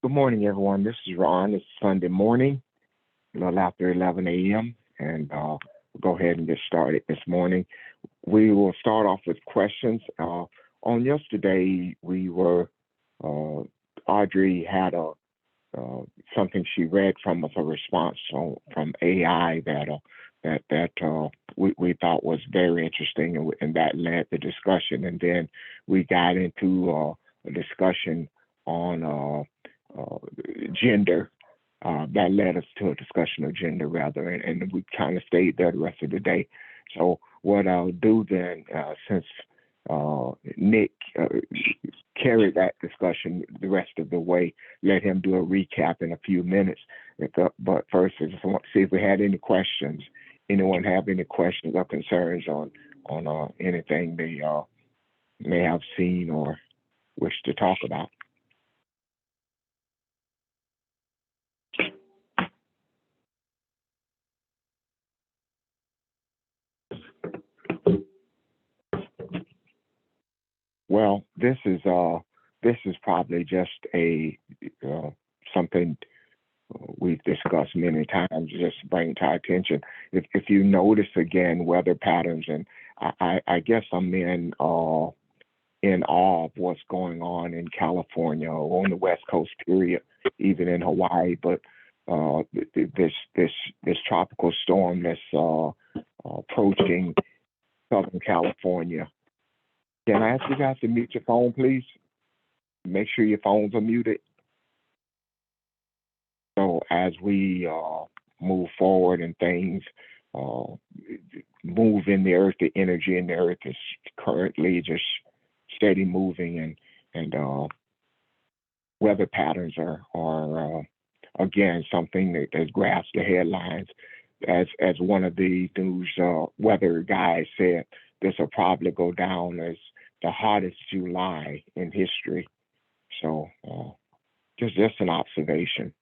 Good morning, everyone. This is Ron. It's Sunday morning, a little after 11 a.m., and we'll go ahead and get started this morning. We will start off with questions. On yesterday, uh, Audrey had uh, something she read from us, a response from AI that we thought was very interesting, and that led the discussion. And then we got into a discussion on uh, gender. That led us to a discussion of gender, rather, and we kind of stayed there the rest of the day. So what I'll do then, since Nick carried that discussion the rest of the way, let him do a recap in a few minutes. But first, I just want to see if we had any questions. Anyone have any questions or concerns on anything they may have seen or wish to talk about? Well, this is probably just a something we've discussed many times. Just bring to our attention. If you notice again weather patterns, and I guess I'm in awe of what's going on in California or on the West Coast, period, even in Hawaii. But this tropical storm that's approaching Southern California. Can I ask you guys to mute your phone, please? Make sure your phones are muted. So as we move forward and things uh, move in the earth, the energy in the earth is currently just steady moving, and weather patterns are again something that grabs the headlines. As one of the news weather guys said, this will probably go down as the hottest July in history. So just an observation.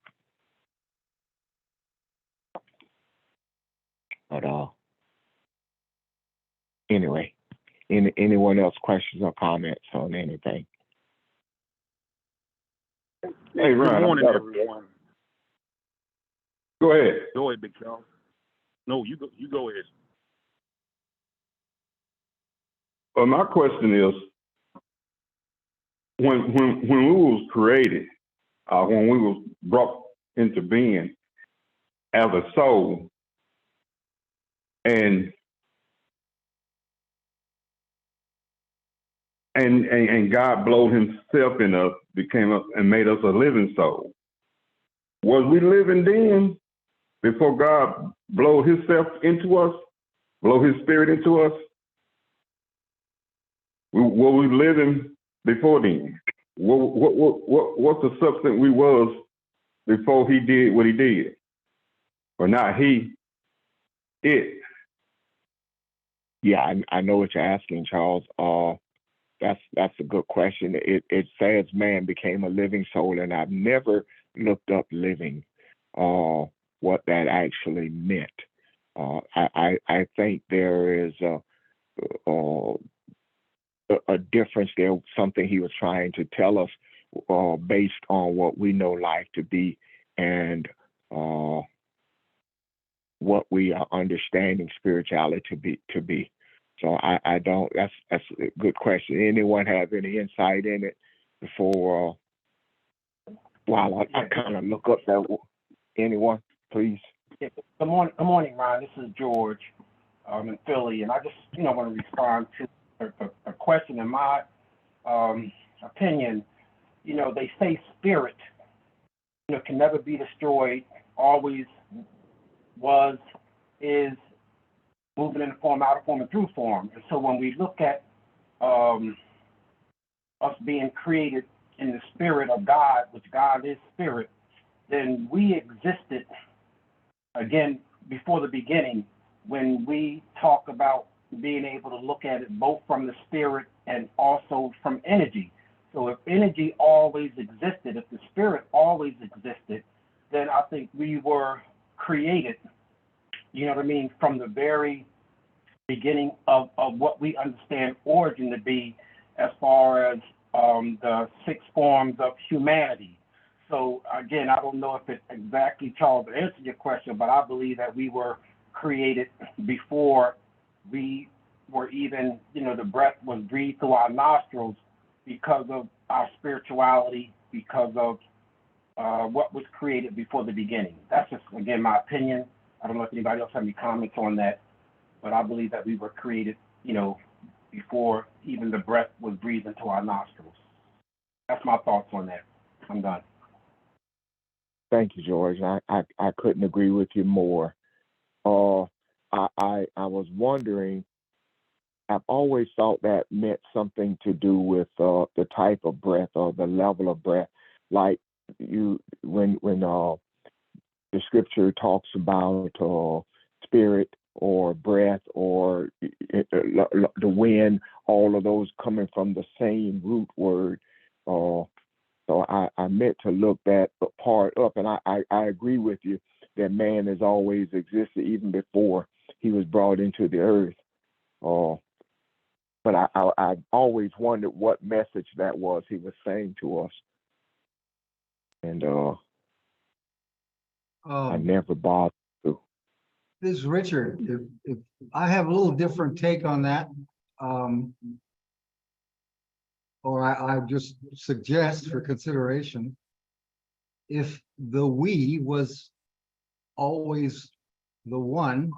But anyway, anyone else questions or comments on anything? Hey, Good Ron, morning, everyone. go ahead. Go ahead, Big Charles. No, you go. You go ahead. Well, my question is, when we was created, when we was brought into being as a soul, and and God blowed Himself in us, became us, and made us a living soul. Was we living then before God blowed Himself into us, blow His Spirit into us? Were we living before then? What's the substance we was before He did what He did? Or not He, it. Yeah, I know what you're asking, Charles. That's a good question. It says man became a living soul, and I've never looked up living, uh, what that actually meant. I think there is a, a difference there, something he was trying to tell us based on what we know life to be and uh, what we are understanding spirituality to be. So I don't. That's a good question. Anyone have any insight in it before? While I kind of look up that. Anyone, please. Yeah, good morning, Ron. This is George in Philly, and I just, want to respond to a question. In my opinion, they say spirit, can never be destroyed, always was, is, moving in form, out of form, and through form. And so when we look at um, us being created in the spirit of God, which God is spirit, then we existed again before the beginning when we talk about being able to look at it both from the spirit and also from energy. So if energy always existed, if the spirit always existed, then I think we were created, from the very beginning of what we understand origin to be as far as the six forms of humanity. So again, I don't know if it exactly, Charles, answered your question, but I believe that we were created before we were even, the breath was breathed through our nostrils because of our spirituality, because of what was created before the beginning. That's just, again, my opinion. I don't know if anybody else have any comments on that, but I believe that we were created, before even the breath was breathed into our nostrils. That's my thoughts on that. I'm done. Thank you, George. I couldn't agree with you more. I was wondering, I've always thought that meant something to do with the type of breath or the level of breath. Like when the scripture talks about spirit or breath or the wind, all of those coming from the same root word. So I meant to look that part up, and I agree with you that man has always existed even before he was brought into the earth. But I always wondered what message that was he was saying to us. And I never bothered to. This is Richard. If I have a little different take on that, or I just suggest for consideration, if the we was always the one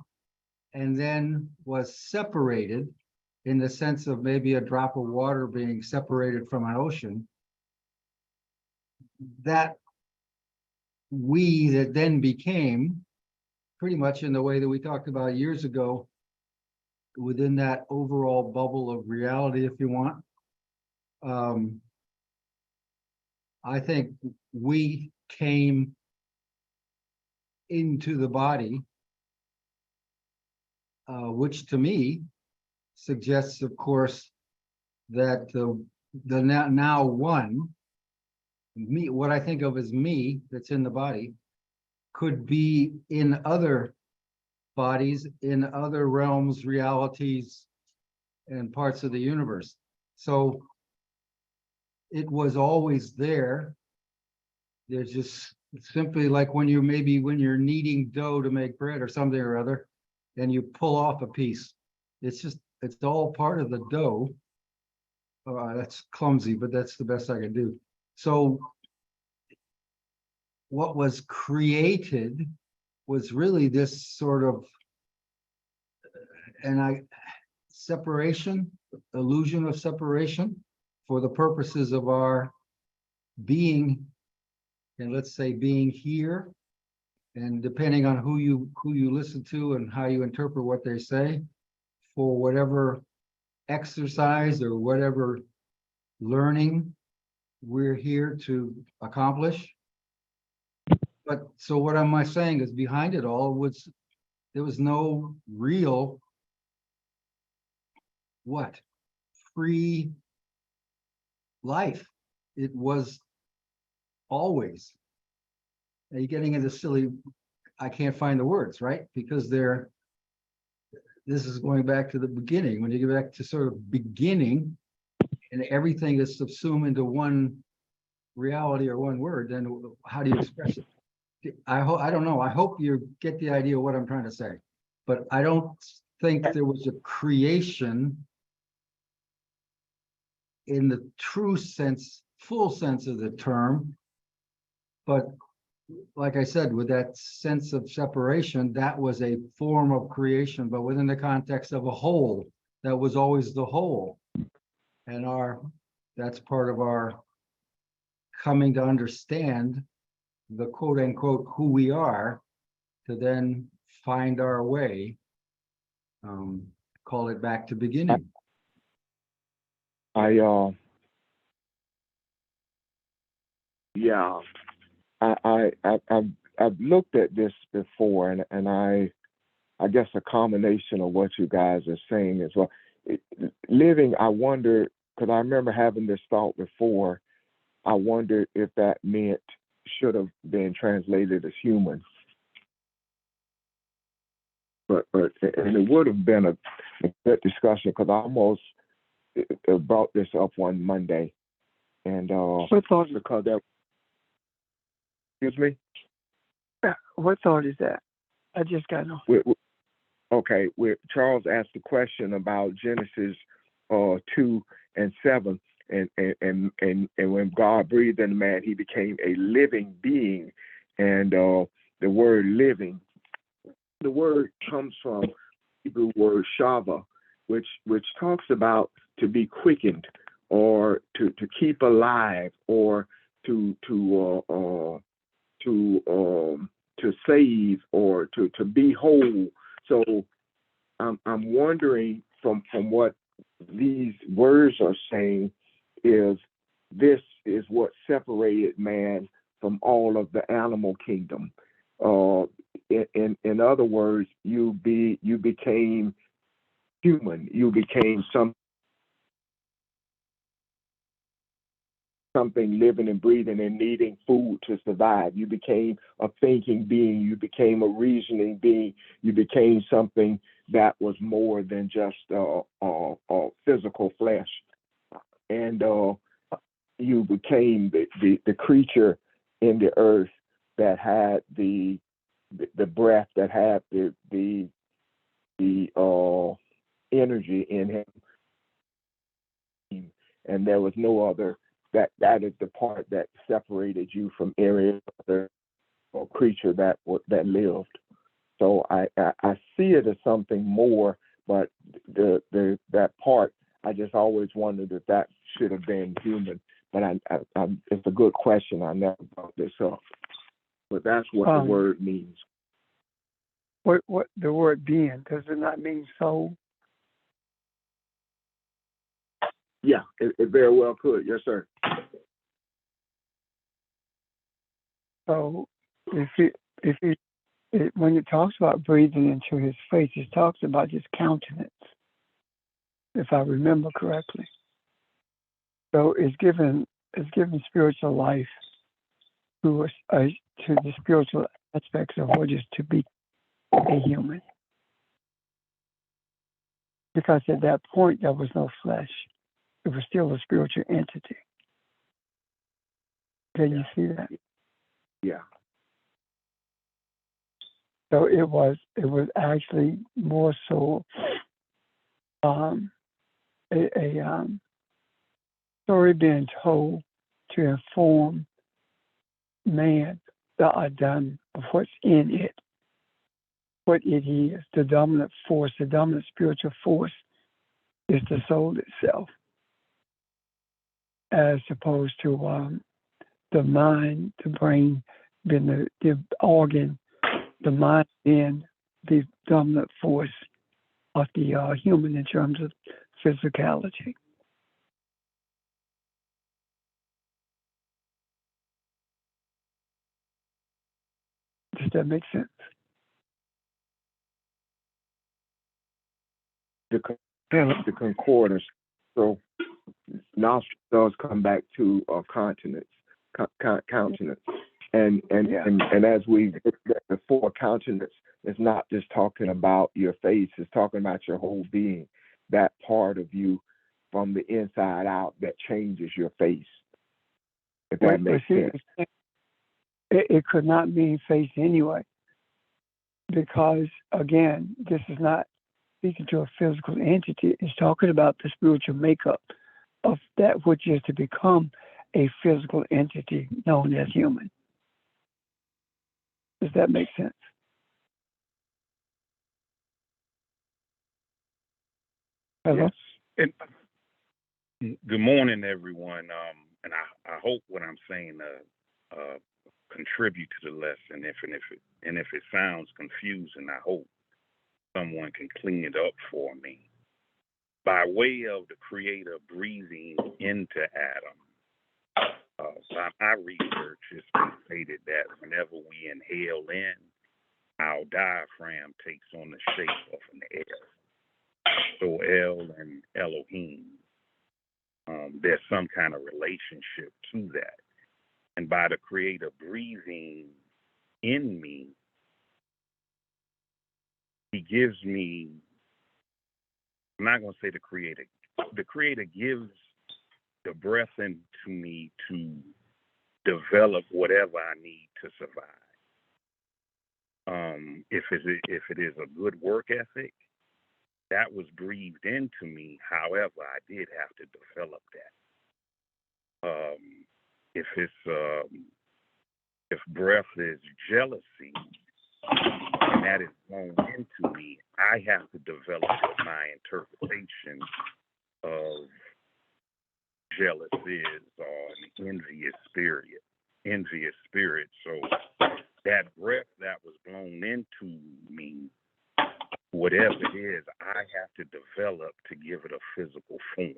and then was separated in the sense of maybe a drop of water being separated from an ocean, that we that then became pretty much in the way that we talked about years ago, within that overall bubble of reality, if you want. I think we came into the body, which to me suggests, of course, that the now one, me, what I think of as me that's in the body, could be in other bodies, in other realms, realities, and parts of the universe. So it was always there. There's just simply like when you're kneading dough to make bread or something or other, and you pull off a piece. It's all part of the dough. That's clumsy, but that's the best I can do. So what was created was really this sort of, separation, illusion of separation for the purposes of our being, and let's say being here, and depending on who you listen to and how you interpret what they say, for whatever exercise or whatever learning we're here to accomplish. But so what am I saying is behind it all was there was no real free life. It was always. Now you're getting into silly, I can't find the words, right? Because this is going back to the beginning. When you get back to sort of beginning and everything is subsumed into one reality or one word, then how do you express it? I don't know. I hope you get the idea of what I'm trying to say, but I don't think there was a creation in the true sense, full sense of the term. But like I said, with that sense of separation, that was a form of creation, but within the context of a whole, that was always the whole. And that's part of our coming to understand the quote unquote who we are, to then find our way, call it back to beginning. I've looked at this before, and I guess a combination of what you guys are saying as well. Living, I wonder, because I remember having this thought before. I wondered if that meant should have been translated as human, but and it would have been a good discussion, because I almost brought this up one Monday, and because Excuse me? What thought is that? I just got no. Okay, Charles asked a question about Genesis 2:7, and when God breathed in the man, he became a living being, and the word living, the word comes from Hebrew word shava, which talks about to be quickened, or to keep alive, or to save, or to be whole. So I'm wondering from what these words are saying, is this is what separated man from all of the animal kingdom. In other words, you became human. You became something living and breathing and needing food to survive. You became a thinking being. You became a reasoning being. You became something that was more than just physical flesh. And you became the creature in the earth that had the breath, that had the energy in him, and there was no other. That is the part that separated you from every other creature that lived. So I see it as something more, but that part, I just always wondered if that should have been human. But it's a good question. I never brought this up, but that's what the word means. What the word being, does it not mean soul? Yeah, it very well could. Yes, sir. So when it talks about breathing into his face, it talks about his countenance, if I remember correctly. So it's given spiritual life to the spiritual aspects of what is to be a human. Because at that point there was no flesh. It was still a spiritual entity. Can you see that? Yeah. So it was actually more so a story being told to inform man, the Adam, of what's in it, what it is. The dominant force, the dominant spiritual force is the soul itself, as opposed to the mind, the brain being the organ, the mind being the dominant force of the human in terms of physicality. Does that make sense? The concordance. So nostril does come back to countenance, and as we before, countenance is not just talking about your face; it's talking about your whole being, that part of you from the inside out that changes your face. If that makes sense. It could not mean face anyway, because again, this is not speaking to a physical entity. It's talking about the spiritual makeup of that which is to become a physical entity known as human. Does that make sense? Hello? Yes. Good morning, everyone. And I hope what I'm saying contribute to the lesson. If it sounds confusing, I hope someone can clean it up for me. By way of the Creator breathing into Adam, my research has been stated that whenever we inhale in, our diaphragm takes on the shape of an L. So El and Elohim, there's some kind of relationship to that. And by the Creator breathing in me, he gives me, I'm not going to say the Creator gives the breath into me to develop whatever I need to survive. If it is a good work ethic, that was breathed into me. However, I did have to develop that. If breath is jealousy, and that is blown into me, I have to develop what my interpretation of jealous is, or an envious spirit. So that breath that was blown into me, whatever it is, I have to develop to give it a physical form.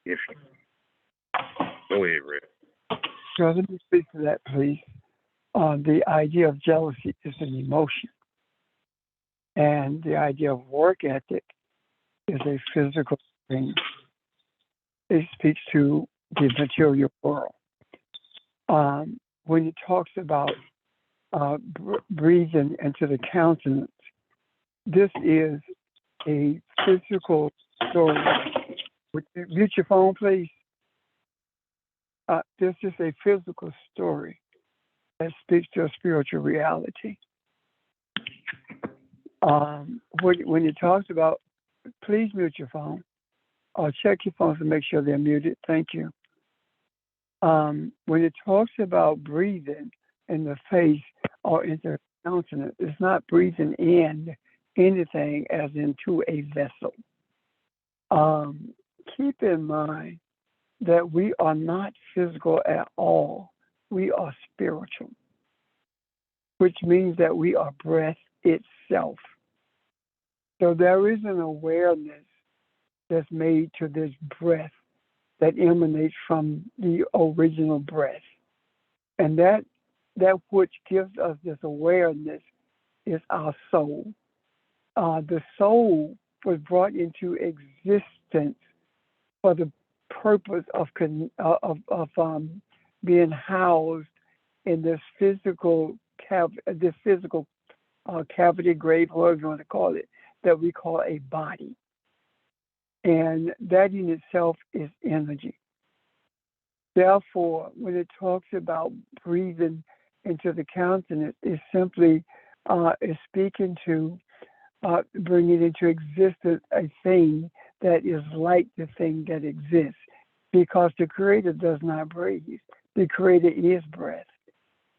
If you go ahead, Red. So let me speak to that, please. The idea of jealousy is an emotion, and the idea of work ethic is a physical thing. It speaks to the material world. When it talks about breathing into the countenance, this is a physical story. Would you mute your phone, please? This is a physical story that speaks to a spiritual reality. When it talks about, please mute your phone, or check your phones to make sure they're muted. Thank you. When it talks about breathing in the face or into the countenance, it's not breathing in anything as into a vessel. Keep in mind that we are not physical at all. We are spiritual, which means that we are breath itself. So there is an awareness that's made to this breath that emanates from the original breath. And that which gives us this awareness is our soul. The soul was brought into existence for the purpose of being housed in this physical cavity, grave, whatever you want to call it, that we call a body. And that in itself is energy. Therefore, when it talks about breathing into the countenance, it's simply is speaking to bringing into existence a thing that is like the thing that exists, because the Creator does not breathe. The Creator is breath.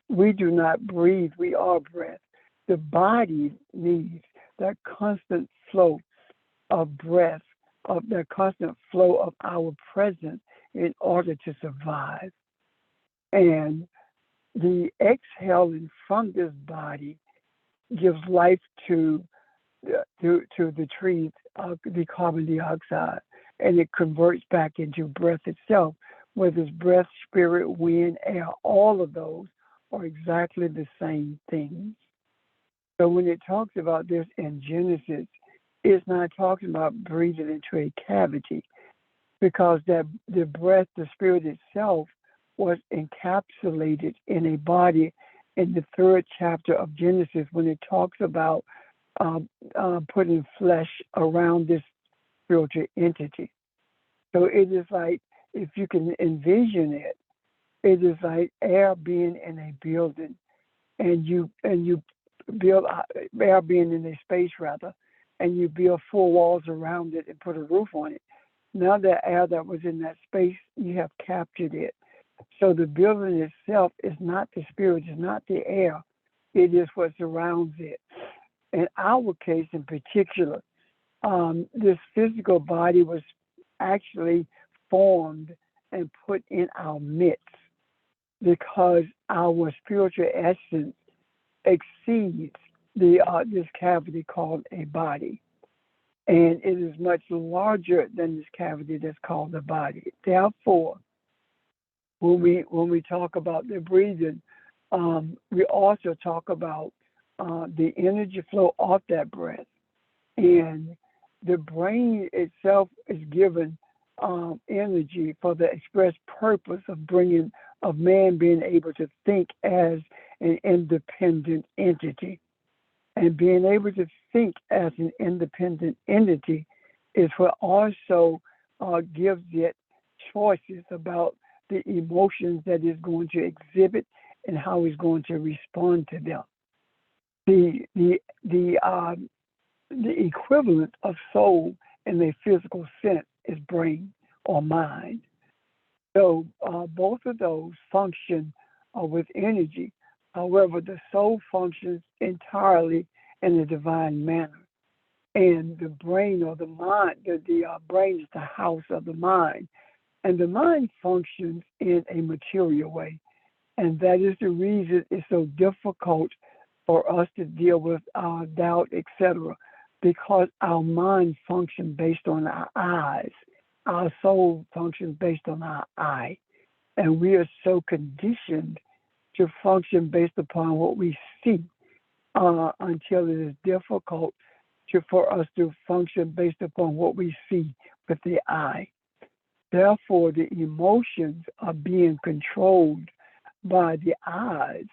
We do not breathe, we are breath. The body needs that constant flow of breath, of that constant flow of our presence in order to survive. And the exhaling from this body gives life to the trees, the carbon dioxide, and it converts back into breath itself, whether it's breath, spirit, wind, air, all of those are exactly the same things. So when it talks about this in Genesis, it's not talking about breathing into a cavity, because that the breath, the spirit itself, was encapsulated in a body in the 3rd chapter of Genesis, when it talks about putting flesh around this spiritual entity. So it is like, if you can envision it, it is like air being in a building, and you build air being in a space rather, and you build 4 walls around it and put a roof on it. Now that air that was in that space, you have captured it. So the building itself is not the spirit, it's not the air, it is what surrounds it. In our case in particular, this physical body was actually formed and put in our midst because our spiritual essence exceeds this cavity called a body. And it is much larger than this cavity that's called the body. Therefore, when we talk about the breathing, we also talk about the energy flow off that breath. And the brain itself is given energy for the express purpose of man being able to think as an independent entity. And being able to think as an independent entity is what also gives it choices about the emotions that he's going to exhibit and how he's going to respond to them. The equivalent of soul in a physical sense is brain or mind. So both of those function with energy. However, the soul functions entirely in a divine manner. And the brain or the mind, the brain is the house of the mind. And the mind functions in a material way. And that is the reason it's so difficult for us to deal with our doubt, etc., because our mind functions based on our eyes. Our soul functions based on our eye. And we are so conditioned to function based upon what we see until it is difficult for us to function based upon what we see with the eye. Therefore, the emotions are being controlled by the eyes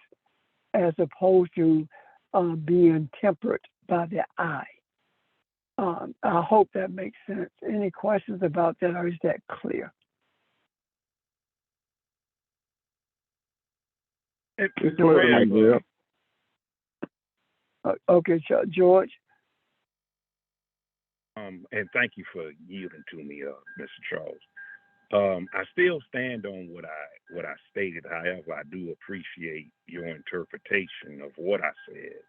as opposed to being tempered by the eye. I hope that makes sense. Any questions about that, or is that clear? It's clear, yeah. Okay, George. And thank you for yielding to me, Mr. Charles. I still stand on what I stated. However, I do appreciate your interpretation of what I said,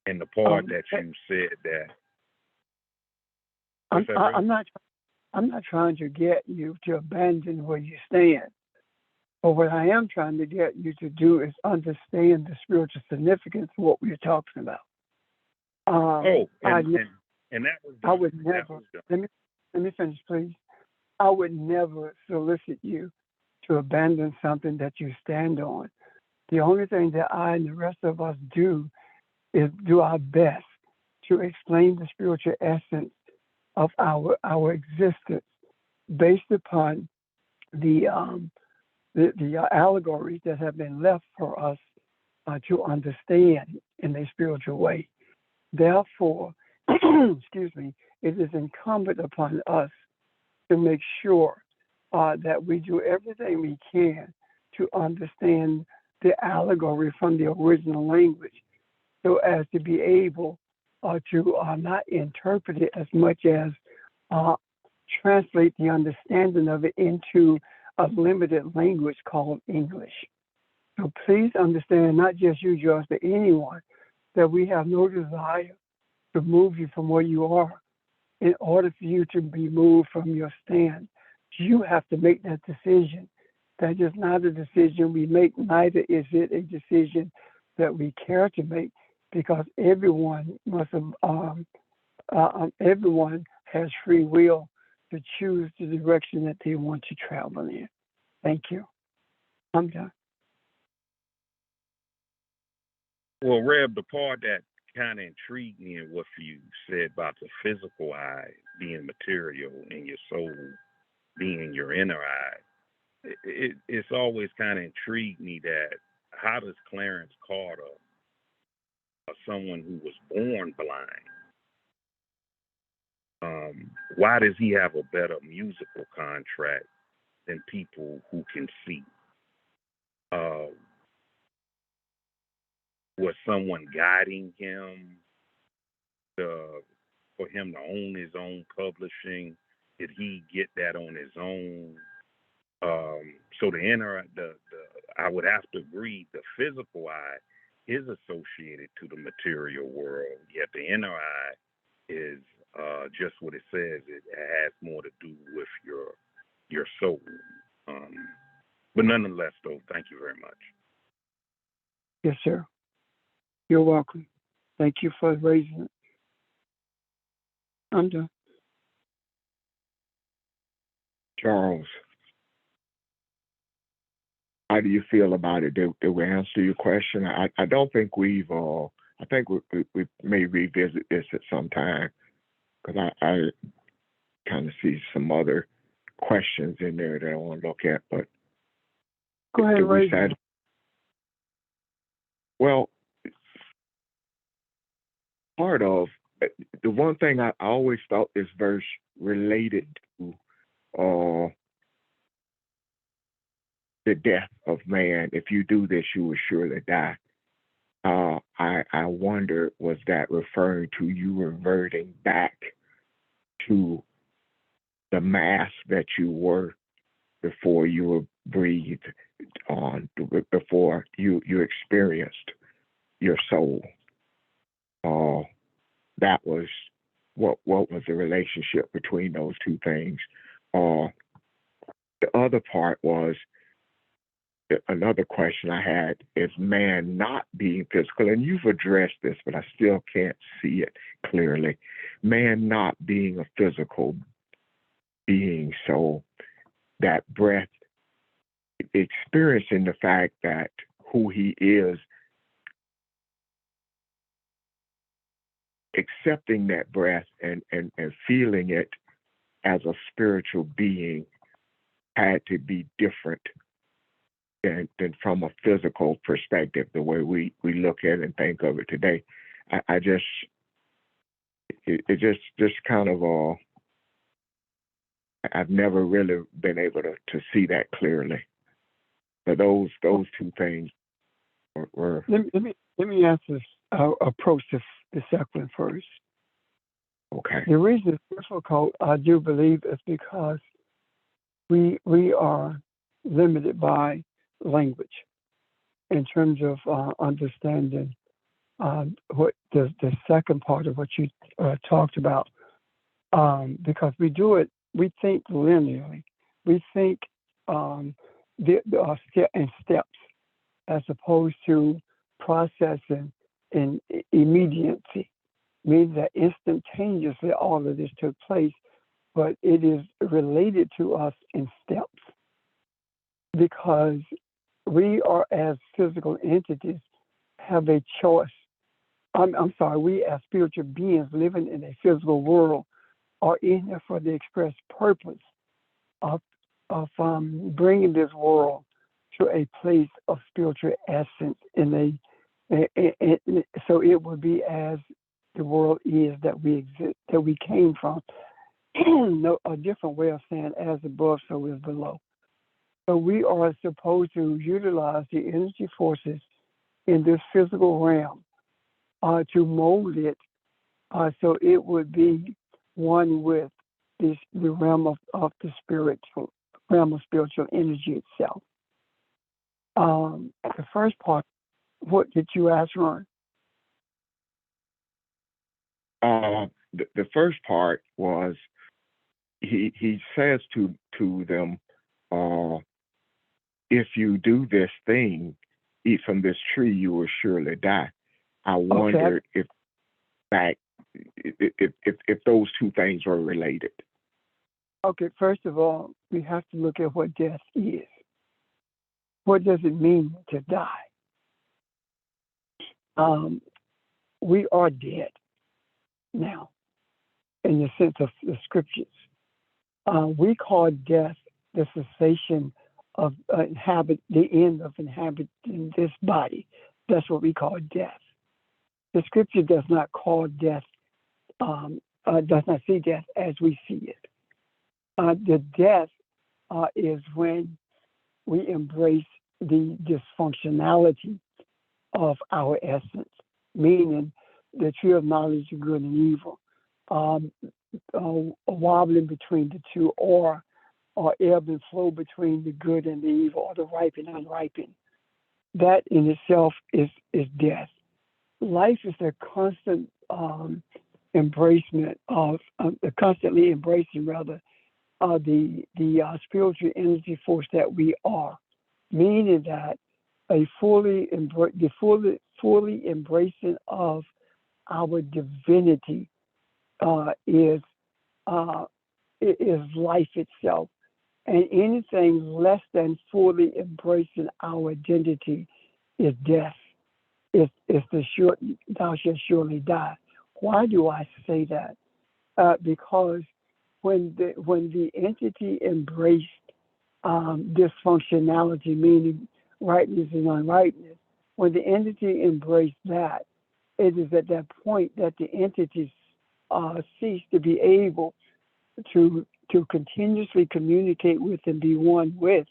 and the part that you said that. I'm not trying to get you to abandon where you stand. But what I am trying to get you to do is understand the spiritual significance of what we're talking about. I would never. Let me finish, please. I would never solicit you to abandon something that you stand on. The only thing that I and the rest of us do is do our best to explain the spiritual essence of our existence based upon the allegories that have been left for us to understand in a spiritual way. Therefore, excuse me, it is incumbent upon us to make sure that we do everything we can to understand the allegory from the original language so as to be able to not interpret it as much as translate the understanding of it into a limited language called English. So please understand, not just you, George, but anyone, that we have no desire to move you from where you are. In order for you to be moved from your stand, you have to make that decision. That is not a decision we make, neither is it a decision that we care to make, because everyone everyone has free will to choose the direction that they want to travel in. Thank you. I'm done. Well, Reb, the part that kind of intrigued me in what you said about the physical eye being material and your soul being your inner eye, it's always kind of intrigued me that how does Clarence Carter, someone who was born blind, why does he have a better musical contract than people who can see? Was someone guiding him for him to own his own publishing? Did he get that on his own? So the inner, I would have to agree, the physical eye is associated to the material world, yet the inner eye is just what it says. It has more to do with your soul. But nonetheless, though, thank you very much. Yes, sir. You're welcome. Thank you for raising it. I'm done. Charles, how do you feel about it? Did we answer your question? I don't think we've. I think we may revisit this at some time, because I kind of see some other questions in there that I want to look at. But go ahead, raise it. Well, part of the one thing I always thought this verse related to the death of man. If you do this, you will surely die. I wonder, was that referring to you reverting back to the mass that you were before you were breathed on, before you experienced your soul? That was what was the relationship between those two things? The other part was, another question I had is man not being physical, and you've addressed this, but I still can't see it clearly. Man not being a physical being, so that breath, experiencing the fact that who he is, accepting that breath and feeling it as a spiritual being had to be different than from a physical perspective, the way we look at it and think of it today. I just, it just kind of, I've never really been able to see that clearly. But those two things were. Let me answer approach the second first. Okay. The reason it's difficult, I do believe, is because we are limited by language in terms of understanding what the second part of what you talked about, because we think linearly, we think in steps as opposed to processing in immediacy, means that instantaneously all of this took place, but it is related to us in steps because we are, as physical entities, have a choice. I'm sorry, we as spiritual beings living in a physical world are in there for the express purpose of bringing this world to a place of spiritual essence so it will be as the world is that we exist, that we came from. No, a different way of saying as above, so is below. So we are supposed to utilize the energy forces in this physical realm to mold it so it would be one with the realm of the spiritual realm of spiritual energy itself. The first part, what did you ask, Ron? The first part was he says to them, if you do this thing, eat from this tree, you will surely die. I wondered if those two things were related. Okay, first of all, we have to look at what death is. What does it mean to die? We are dead now, in the sense of the scriptures. We call death the cessation of the end of inhabiting this body. That's what we call death. The scripture does not call death, does not see death as we see it. The death is when we embrace the dysfunctionality of our essence, meaning the tree of knowledge of good and evil, wobbling between the two, or ebb and flow between the good and the evil, or the ripe and unripened. That in itself is death. Life is a constant constantly embracing the spiritual energy force that we are, meaning that a fully embracing of our divinity is life itself, and anything less than fully embracing our identity is death. It's the sure, thou shalt surely die. Why do I say that? Because when the entity embraced dysfunctionality, meaning rightness and unrightness, when the entity embraced that, it is at that point that the entities cease to be able to continuously communicate with and be one with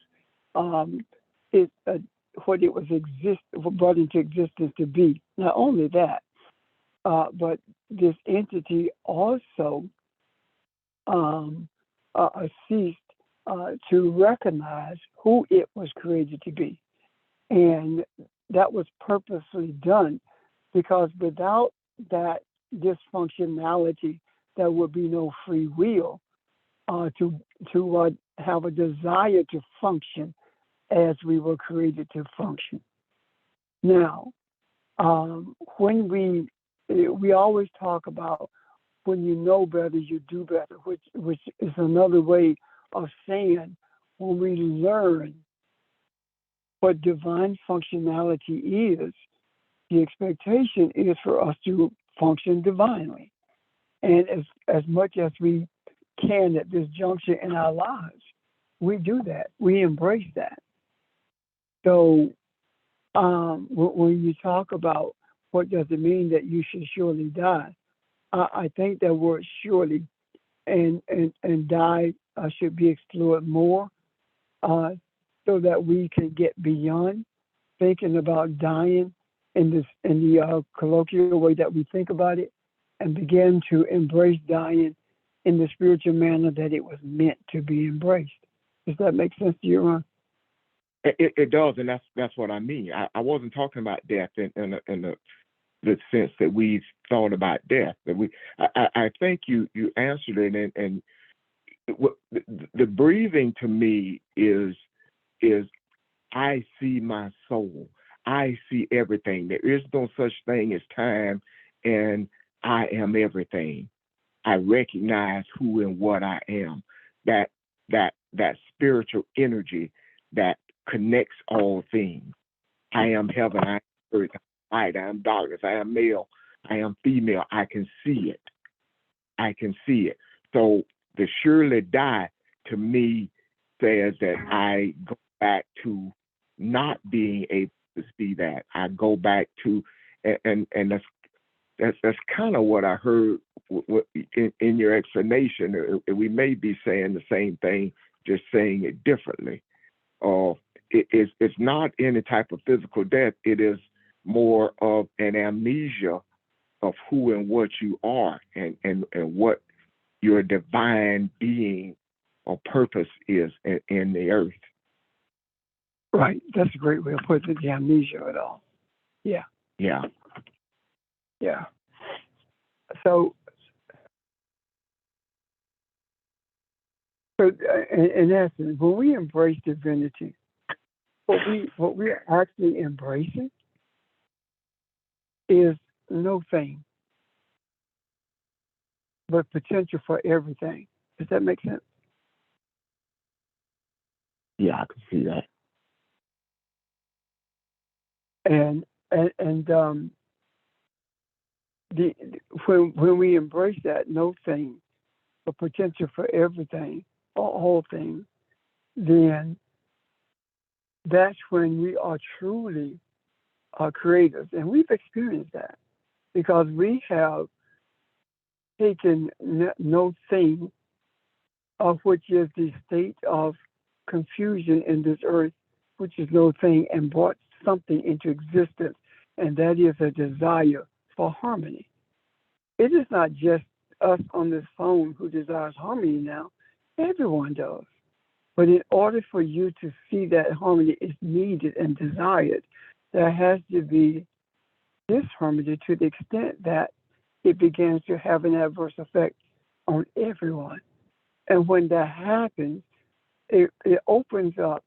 what it was brought into existence to be. Not only that, but this entity also ceased to recognize who it was created to be. And that was purposely done because without that dysfunctionality, there would be no free will to have a desire to function as we were created to function. Now, when we always talk about when you know better, you do better, which is another way of saying when we learn what divine functionality is, the expectation is for us to function divinely. And as much as we can at this juncture in our lives, we do that. We embrace that. So when you talk about what does it mean that you should surely die, I think that word surely and die should be explored more so that we can get beyond thinking about dying in the colloquial way that we think about it and begin to embrace dying in the spiritual manner that it was meant to be embraced. Does that make sense to you, Ron? It does, and that's what I mean. I wasn't talking about death in the sense that we thought about death. That I think you answered it, and the breathing to me is I see my soul. I see everything. There is no such thing as time, and I am everything. I recognize who and what I am. That spiritual energy that connects all things. I am heaven, I am earth, I am light, I am darkness, I am male, I am female. I can see it. I can see it. So the surely die to me says that I go back to not being able to see that. I go back to, and that's kind of what I heard in your explanation. We may be saying the same thing, just saying it differently. It's not any type of physical death. It is more of an amnesia of who and what you are and what your divine being or purpose is in the earth. Right. That's a great way of putting it, the amnesia of it all. Yeah. Yeah. Yeah. So in essence, when we embrace divinity, what we're actually embracing is no thing but potential for everything. Does that make sense? Yeah, I can see that. And when we embrace that no thing but potential for everything or all things, then that's when we are truly creators. And we've experienced that because we have taken no thing, which is the state of confusion in this earth, which is no thing, and brought something into existence, and that is a desire for harmony. It is not just us on this phone who desires harmony now. Everyone does. But in order for you to see that harmony is needed and desired, there has to be disharmony to the extent that it begins to have an adverse effect on everyone. And when that happens, it opens up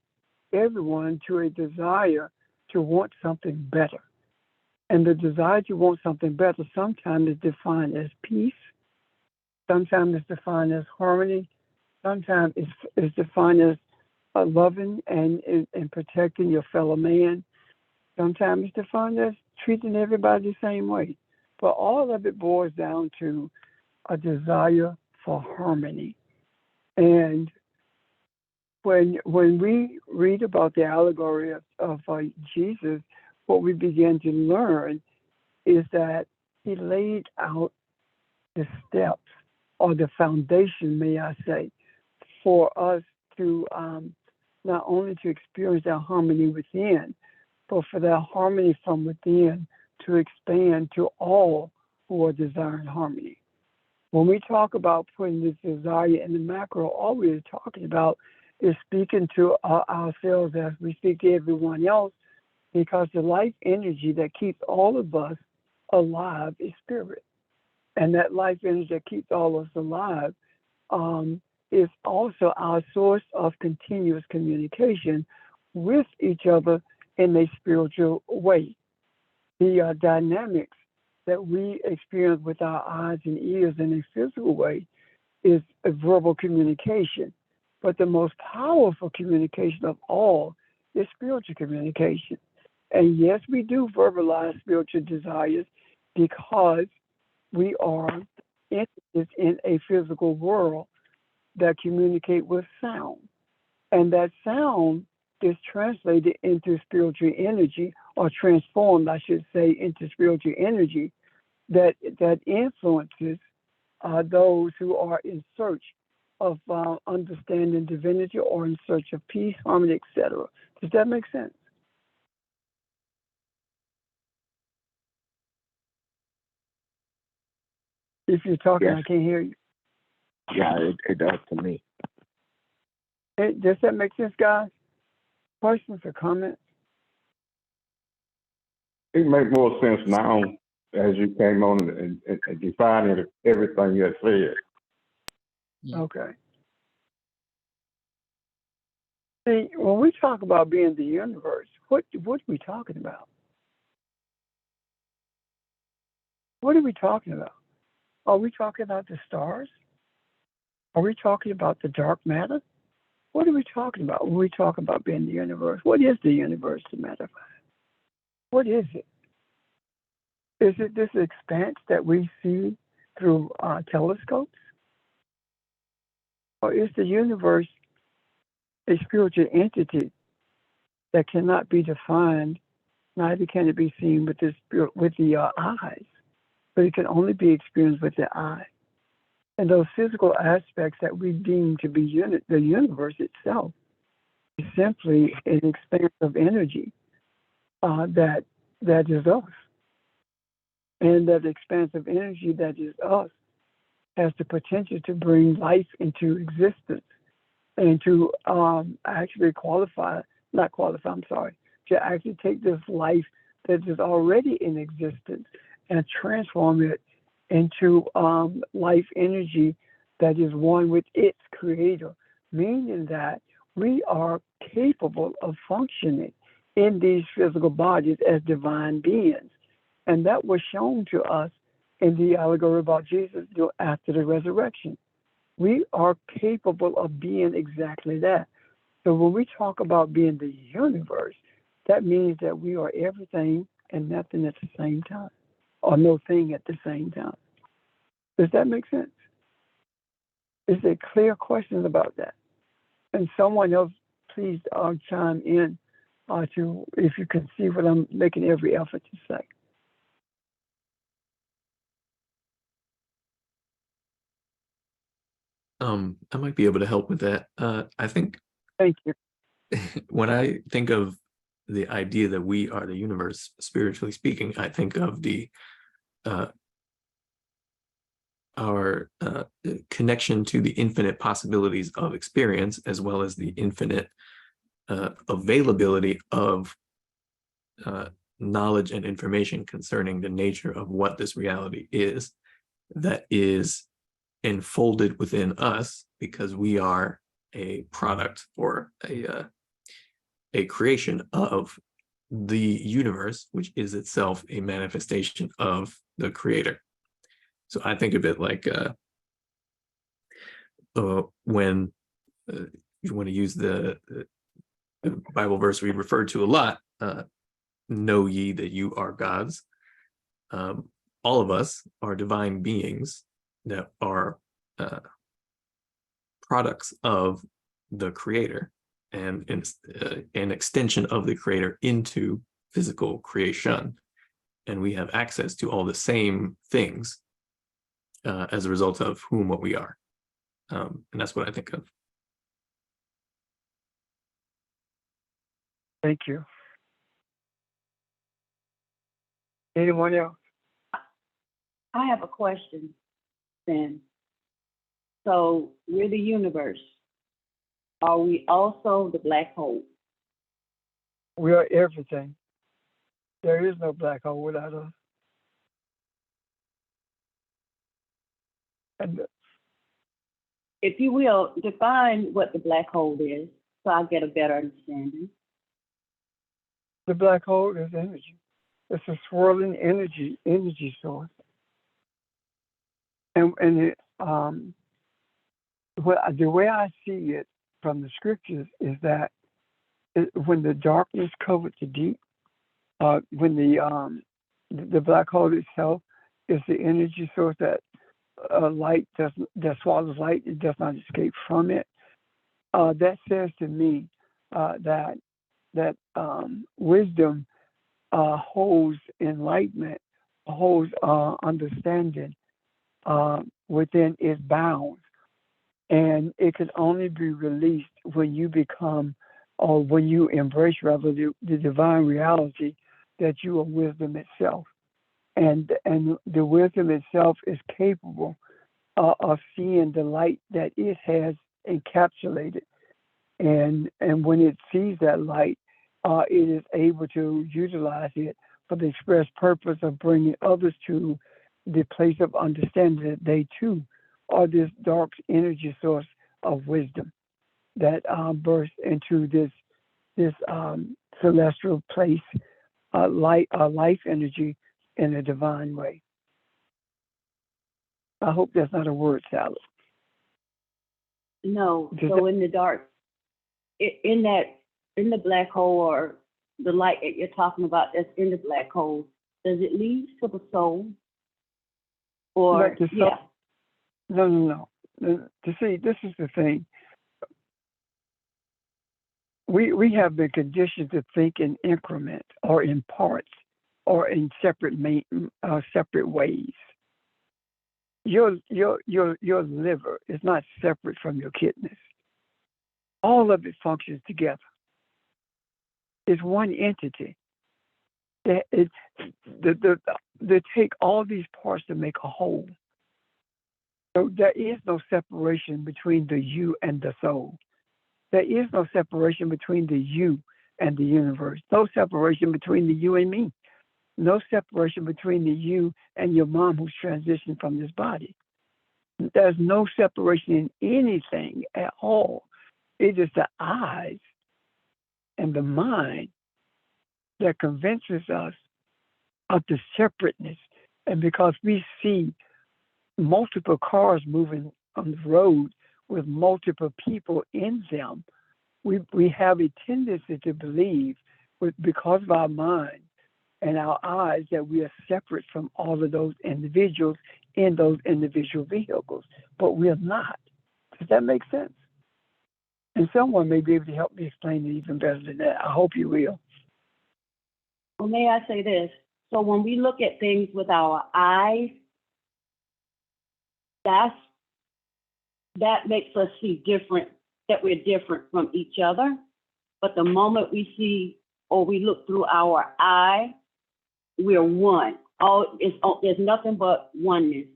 everyone to a desire to want something better. And the desire to want something better sometimes is defined as peace, sometimes it's defined as harmony, sometimes it's defined as loving and protecting your fellow man. Sometimes it's defined as treating everybody the same way. But all of it boils down to a desire for harmony. And when we read about the allegory of Jesus, what we begin to learn is that he laid out the steps or the foundation, may I say, for us to not only to experience that harmony within, but for that harmony from within to expand to all who are desiring harmony. When we talk about putting this desire in the macro, all we're talking about is speaking to ourselves as we speak to everyone else, because the life energy that keeps all of us alive is spirit. And that life energy that keeps all of us alive is also our source of continuous communication with each other in a spiritual way. The dynamics that we experience with our eyes and ears in a physical way is a verbal communication. But the most powerful communication of all is spiritual communication. And yes, we do verbalize spiritual desires because we are entities in a physical world that communicate with sound. And that sound is translated into spiritual energy, or transformed, I should say, into spiritual energy that influences those who are in search of understanding divinity, or in search of peace, harmony, etc. Does that make sense? If you're talking, Yes. I can't hear you. Yeah, it does to me. Does that make sense, guys? Questions or comments? It makes more sense now as you came on and defining everything you had said. Yeah. Okay. See, when we talk about being the universe, what are we talking about? What are we talking about? Are we talking about the stars? Are we talking about the dark matter? What are we talking about when we talk about being the universe? What is the universe, as a matter of fact? What is it? Is it this expanse that we see through telescopes? Or is the universe a spiritual entity that cannot be defined, neither can it be seen with the eyes, but it can only be experienced with the eye? And those physical aspects that we deem to be the universe itself is simply an expanse of energy that is us. And that expanse of energy that is us has the potential to bring life into existence and to actually to actually take this life that is already in existence and transform it into life energy that is one with its creator, meaning that we are capable of functioning in these physical bodies as divine beings. And that was shown to us in the allegory about Jesus after the resurrection. We are capable of being exactly that. So when we talk about being the universe, that means that we are everything and nothing at the same time, or no thing at the same time. Does that make sense? Is there clear questions about that? And someone else, please chime in to if you can see what I'm making every effort to say. I might be able to help with that. I think Thank you. when I think of the idea that we are the universe, spiritually speaking, I think of our connection to the infinite possibilities of experience, as well as the infinite availability of knowledge and information concerning the nature of what this reality is, that is enfolded within us, because we are a product or a creation of the universe, which is itself a manifestation of the creator. So I think of it like when you want to use the Bible verse we refer to a lot, know ye that you are gods. All of us are divine beings that are products of the creator, and an extension of the creator into physical creation. And we have access to all the same things as a result of what we are. And that's what I think of. Thank you. Anyone else? I have a question then. So we're the universe. Are we also the black hole? We are everything. There is no black hole without us. And If you will, define what the black hole is so I get a better understanding. the black hole is energy. It's a swirling energy source. And the way I see it from the scriptures is that when the darkness covered the deep, when the black hole itself is the energy source that light that swallows light, it does not escape from it. That says to me that wisdom holds enlightenment, holds understanding within its bounds, and it can only be released when you become, or when you embrace rather the divine reality that you are wisdom itself, and the wisdom itself is capable of seeing the light that it has encapsulated, and when it sees that light, it is able to utilize it for the express purpose of bringing others to the place of understanding that they too are this dark energy source of wisdom that bursts into this celestial place, life energy in a divine way. I hope that's not a word salad. No, so in the dark, in the black hole, or the light that you're talking about that's in the black hole, does it lead to the soul? Or, Like the soul? yeah. No. To see, this is the thing. We have been conditioned to think in increments or in parts or in separate ways. Your liver is not separate from your kidneys. All of it functions together. It's one entity. They take all these parts to make a whole. So there is no separation between the you and the soul. There is no separation between the you and the universe. No separation between the you and me. No separation between the you and your mom who's transitioned from this body. There's no separation in anything at all. It is the eyes and the mind that convinces us of the separateness. And because we see multiple cars moving on the road with multiple people in them, we have a tendency to believe, because of our mind and our eyes, that we are separate from all of those individuals in those individual vehicles, but we are not. Does that make sense? And someone may be able to help me explain it even better than that. I hope you will. Well, may I say this? So when we look at things with our eyes, that makes us see different, that we're different from each other. But the moment we see or we look through our eye, we're one. There's nothing but oneness.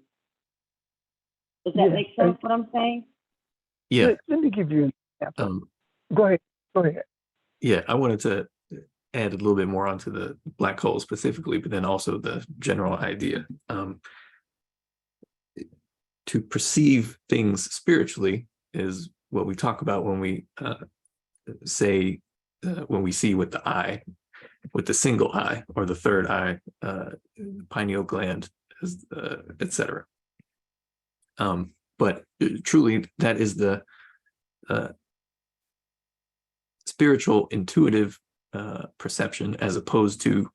Does that make sense, what I'm saying? Yeah. Let me give you an example. Go ahead. Yeah, I wanted to add a little bit more onto the black hole specifically, but then also the general idea. To perceive things spiritually is what we talk about when we say, when we see with the eye, with the single eye or the third eye, pineal gland, etc. But truly, that is the spiritual, intuitive perception, as opposed to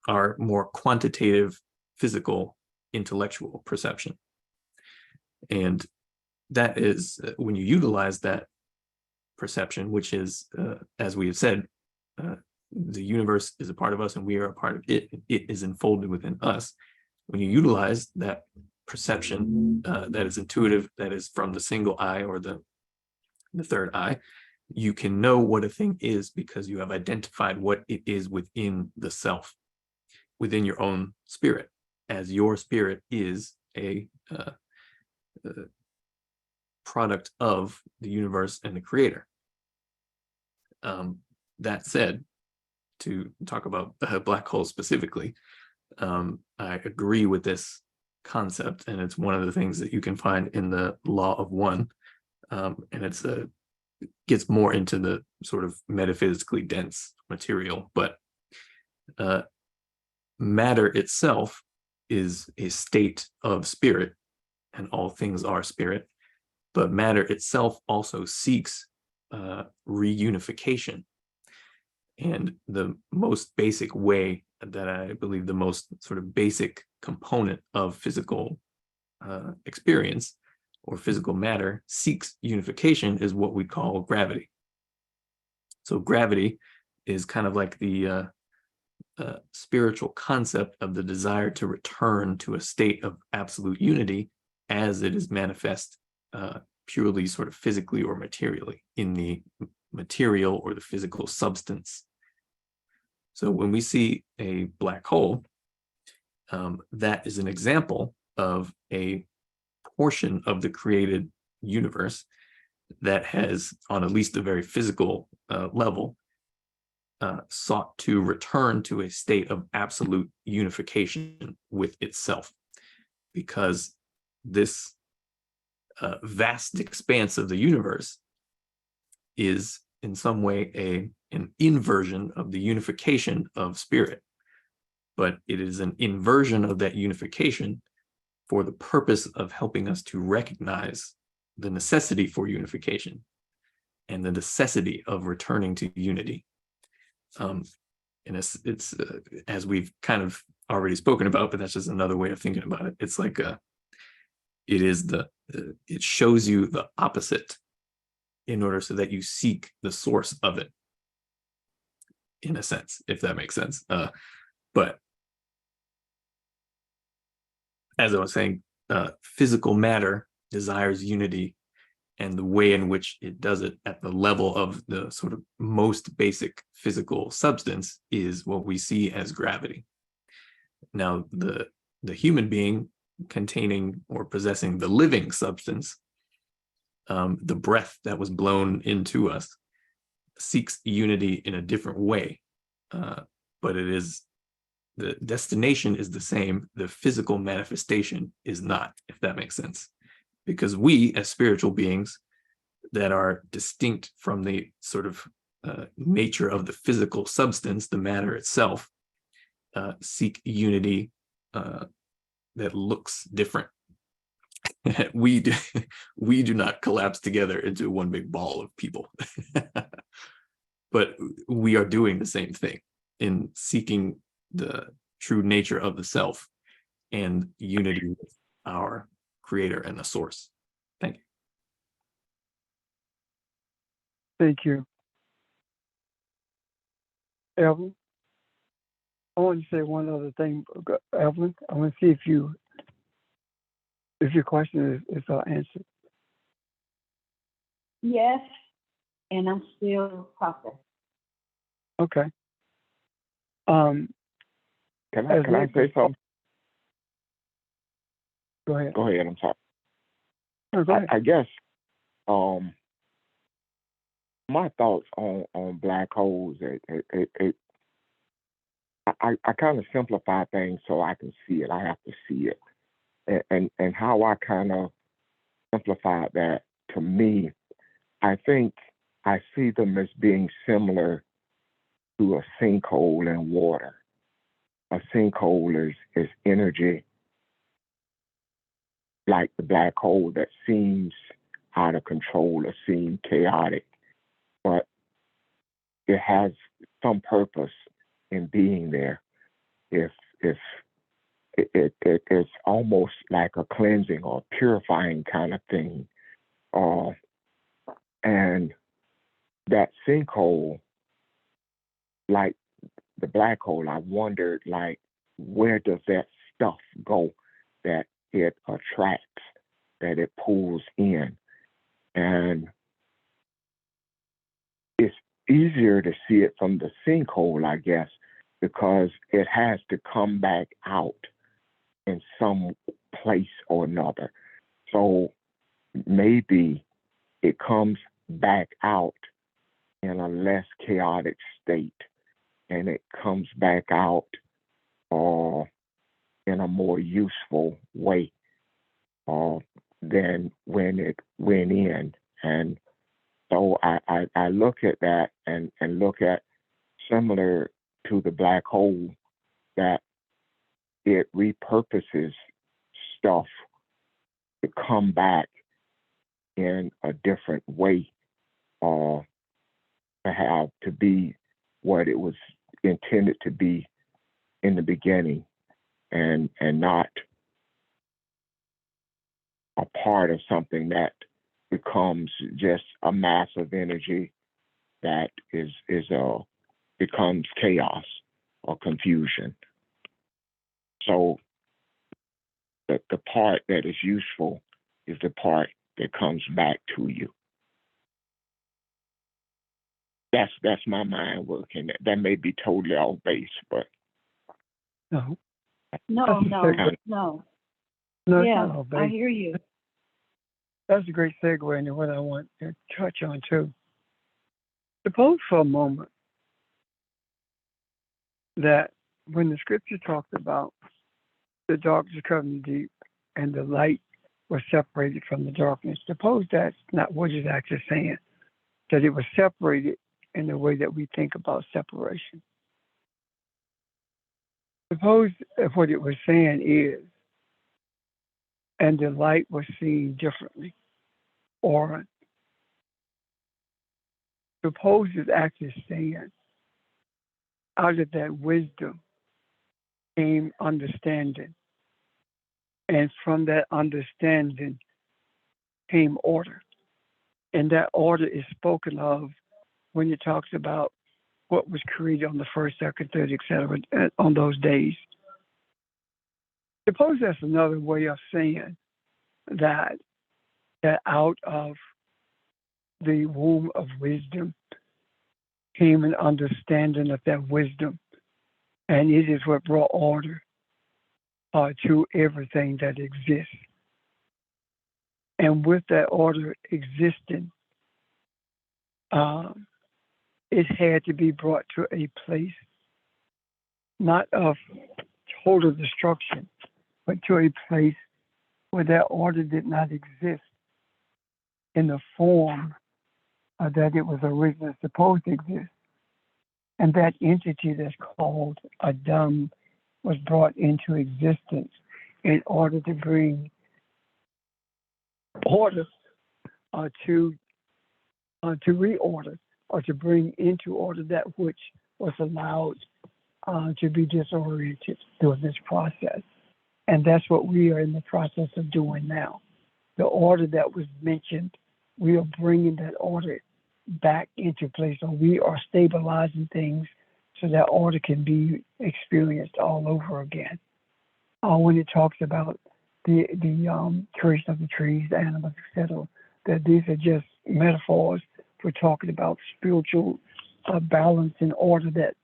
our more quantitative, physical, intellectual perception. And that is when you utilize that perception, which is, as we have said, the universe is a part of us and we are a part of it. It is enfolded within us. When you utilize that perception that is intuitive, that is from the single eye or the third eye, you can know what a thing is because you have identified what it is within the self, within your own spirit, as your spirit is a product of the universe and the creator. That said, to talk about the black hole specifically, I agree with this concept, and it's one of the things that you can find in the Law of One, and it's gets more into the sort of metaphysically dense material, but matter itself is a state of spirit, and all things are spirit, but matter itself also seeks reunification. And the most basic way that I believe the most sort of basic component of physical experience or physical matter seeks unification is what we call gravity. So gravity is kind of like the spiritual concept of the desire to return to a state of absolute unity as it is manifest purely sort of physically or materially in the material or the physical substance. So when we see a black hole, that is an example of a portion of the created universe that has, on at least a very physical level, sought to return to a state of absolute unification with itself, because this vast expanse of the universe is in some way an inversion of the unification of spirit, but it is an inversion of that unification for the purpose of helping us to recognize the necessity for unification and the necessity of returning to unity. And it's as we've kind of already spoken about, but that's just another way of thinking about it. It's like it shows you the opposite in order so that you seek the source of it, in a sense, if that makes sense. But as I was saying, physical matter desires unity, and the way in which it does it at the level of the sort of most basic physical substance is what we see as gravity. Now, the human being containing or possessing the living substance, the breath that was blown into us, seeks unity in a different way, but the destination is the same. The physical manifestation is not, if that makes sense. Because we, as spiritual beings that are distinct from the sort of nature of the physical substance, the matter itself, seek unity that looks different. We do not collapse together into one big ball of people, but we are doing the same thing in seeking the true nature of the self and unity with our creator and the source. Thank you. Thank you. Evelyn, I want to say one other thing. Evelyn, I want to see if your question is answered. Yes, and I'm still processing. Okay. Can I say something? Go ahead. Go ahead. I'm sorry. No, go ahead. I guess my thoughts on black holes. I kind of simplify things so I can see it. I have to see it, and how I kind of simplify that, to me, I think I see them as being similar to a sinkhole in water. A sinkhole is energy, like the black hole, that seems out of control or seems chaotic, but it has some purpose in being there. If it's almost like a cleansing or purifying kind of thing, and that sinkhole, like the black hole, I wondered, like, where does that stuff go that it attracts, that it pulls in? And easier to see it from the sinkhole, I guess, because it has to come back out in some place or another. So maybe it comes back out in a less chaotic state, and it comes back out in a more useful way than when it went in. And so I look at that and look at similar to the black hole, that it repurposes stuff to come back in a different way, to have to be what it was intended to be in the beginning, and not a part of something that becomes just a mass of energy that becomes chaos or confusion. So the part that is useful is the part that comes back to you. That's my mind working. That may be totally off base, but No, No, no, Okay. no. no, it's Yeah, not all I base. hear you. That's a great segue into what I want to touch on too. Suppose for a moment that when the scripture talked about the darkness covering the deep and the light was separated from the darkness, suppose that's not what it's actually saying, that it was separated in the way that we think about separation. Suppose if what it was saying is, and the light was seen differently, or suppose it's actually saying, out of that wisdom came understanding, and from that understanding came order. And that order is spoken of when it talks about what was created on the first, second, third, etc. On those days. Suppose that's another way of saying that out of the womb of wisdom came an understanding of that wisdom, and it is what brought order to everything that exists. And with that order existing, it had to be brought to a place not of total destruction, but to a place where that order did not exist in the form that it was originally supposed to exist. And that entity that's called Adam was brought into existence in order to bring order to reorder, or to bring into order that which was allowed to be disoriented during this process. And that's what we are in the process of doing now. The order that was mentioned, we are bringing that order back into place, or we are stabilizing things so that order can be experienced all over again. When it talks about the creation of the trees, the animals, etc., that these are just metaphors for talking about spiritual balance and order that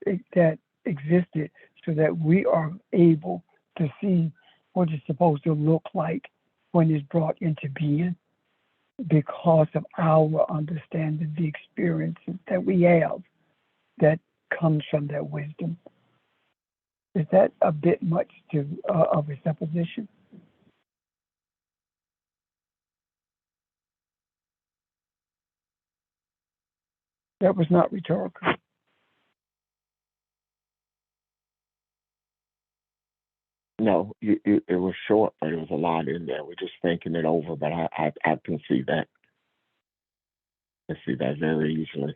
existed, so that we are able to see what it's supposed to look like when it's brought into being, because of our understanding, the experiences that we have that comes from that wisdom. Is that a bit much of a supposition? That was not rhetorical. no, it was short, but it was a lot in there. We're just thinking it over, but I can see that. I see that very easily.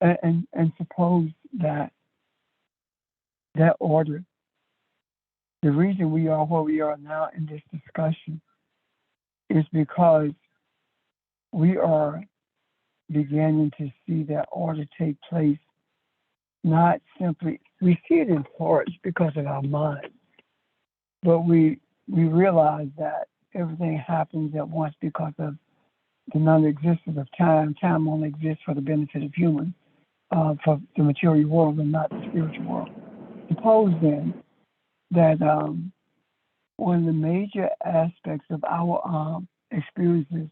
And suppose that order, the reason we are where we are now in this discussion is because we are beginning to see that order take place. Not simply, we see it in parts because of our mind, but we realize that everything happens at once because of the non-existence of time. Time only exists for the benefit of humans, for the material world and not the spiritual world. Suppose then that one of the major aspects of our experiences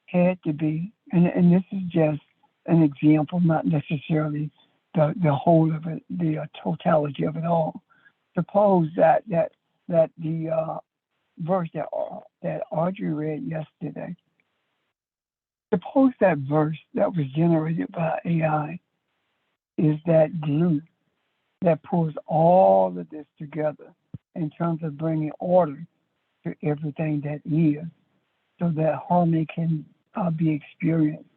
had to be, and this is just an example, not necessarily the whole of it, the totality of it all. Suppose that the verse that Audrey read yesterday, suppose that verse that was generated by AI is that glue that pulls all of this together in terms of bringing order to everything that is, so that harmony can be experienced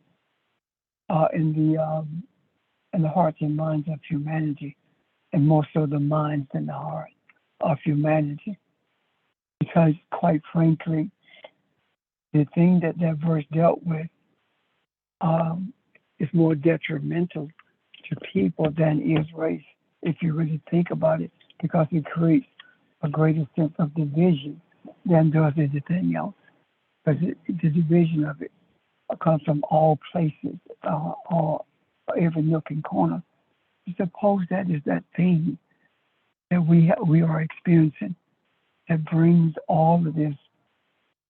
in the hearts and minds of humanity, and more so the minds than the heart of humanity. Because quite frankly, the thing that verse dealt with is more detrimental to people than is race, if you really think about it, because it creates a greater sense of division than does anything else. Because the division of it comes from all places, all every nook and corner. Suppose that is that thing that we are experiencing that brings all of this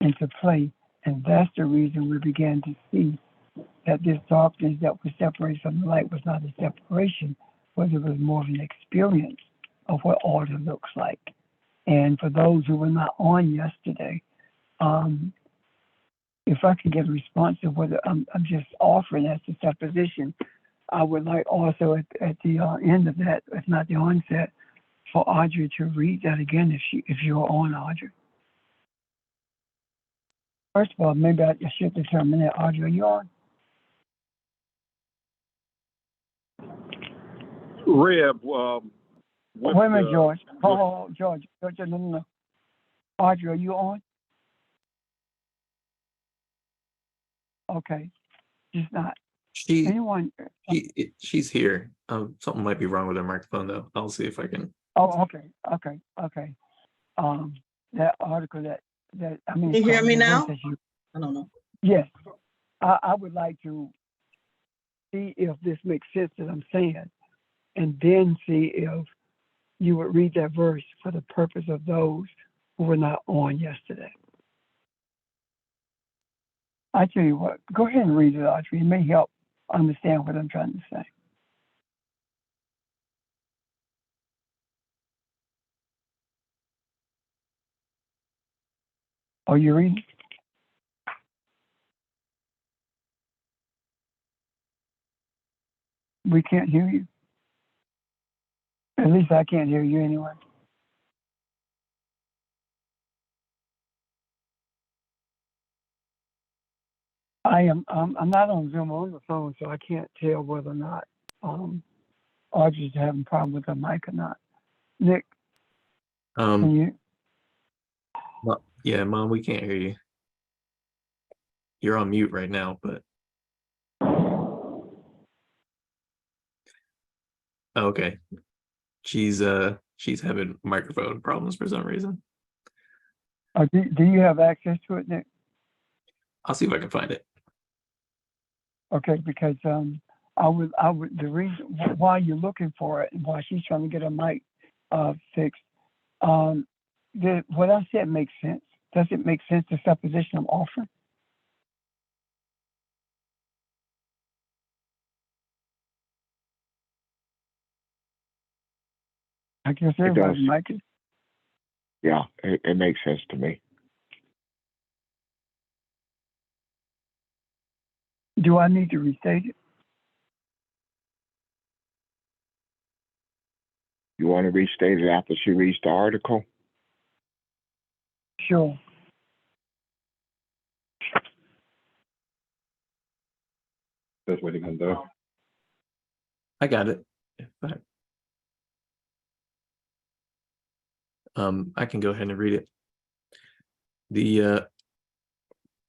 into play, and that's the reason we began to see that this darkness that was separated from the light was not a separation, but it was more of an experience of what order looks like. And for those who were not on yesterday, if I could get a response to whether I'm just offering as a supposition, I would like also at the end of that, if not the onset, for Audrey to read that again if you are on, Audrey. First of all, maybe I should determine that. Audrey, are you on? Reb, wait a minute, George. Oh, George, no. Audrey, are you on? Okay, she's not. Anyone? She's here. Something might be wrong with her microphone though. I'll see if I can. Oh, okay. That article that I mean. Can you hear me now? I don't know. Yes, I would like to see if this makes sense that I'm saying, and then see if you would read that verse for the purpose of those who were not on yesterday. I tell you what, go ahead and read it, Audrey. It may help understand what I'm trying to say. Are you reading? We can't hear you. At least I can't hear you anyway. I'm not on Zoom on the phone, so I can't tell whether or not Audrey's having a problem with her mic or not. Nick, can you? Yeah, Mom, we can't hear you. You're on mute right now, but okay. She's having microphone problems for some reason. Do you have access to it, Nick? I'll see if I can find it. Okay, because I would the reason why you're looking for it and why she's trying to get her mic fixed. What I said makes sense. Does it make sense, the supposition I'm offering? I guess everybody's mic is. Yeah, it makes sense to me. Do I need to restate it? You want to restate it after she reads the article? Sure. That's what you're gonna do. I got it. I can go ahead and read it. The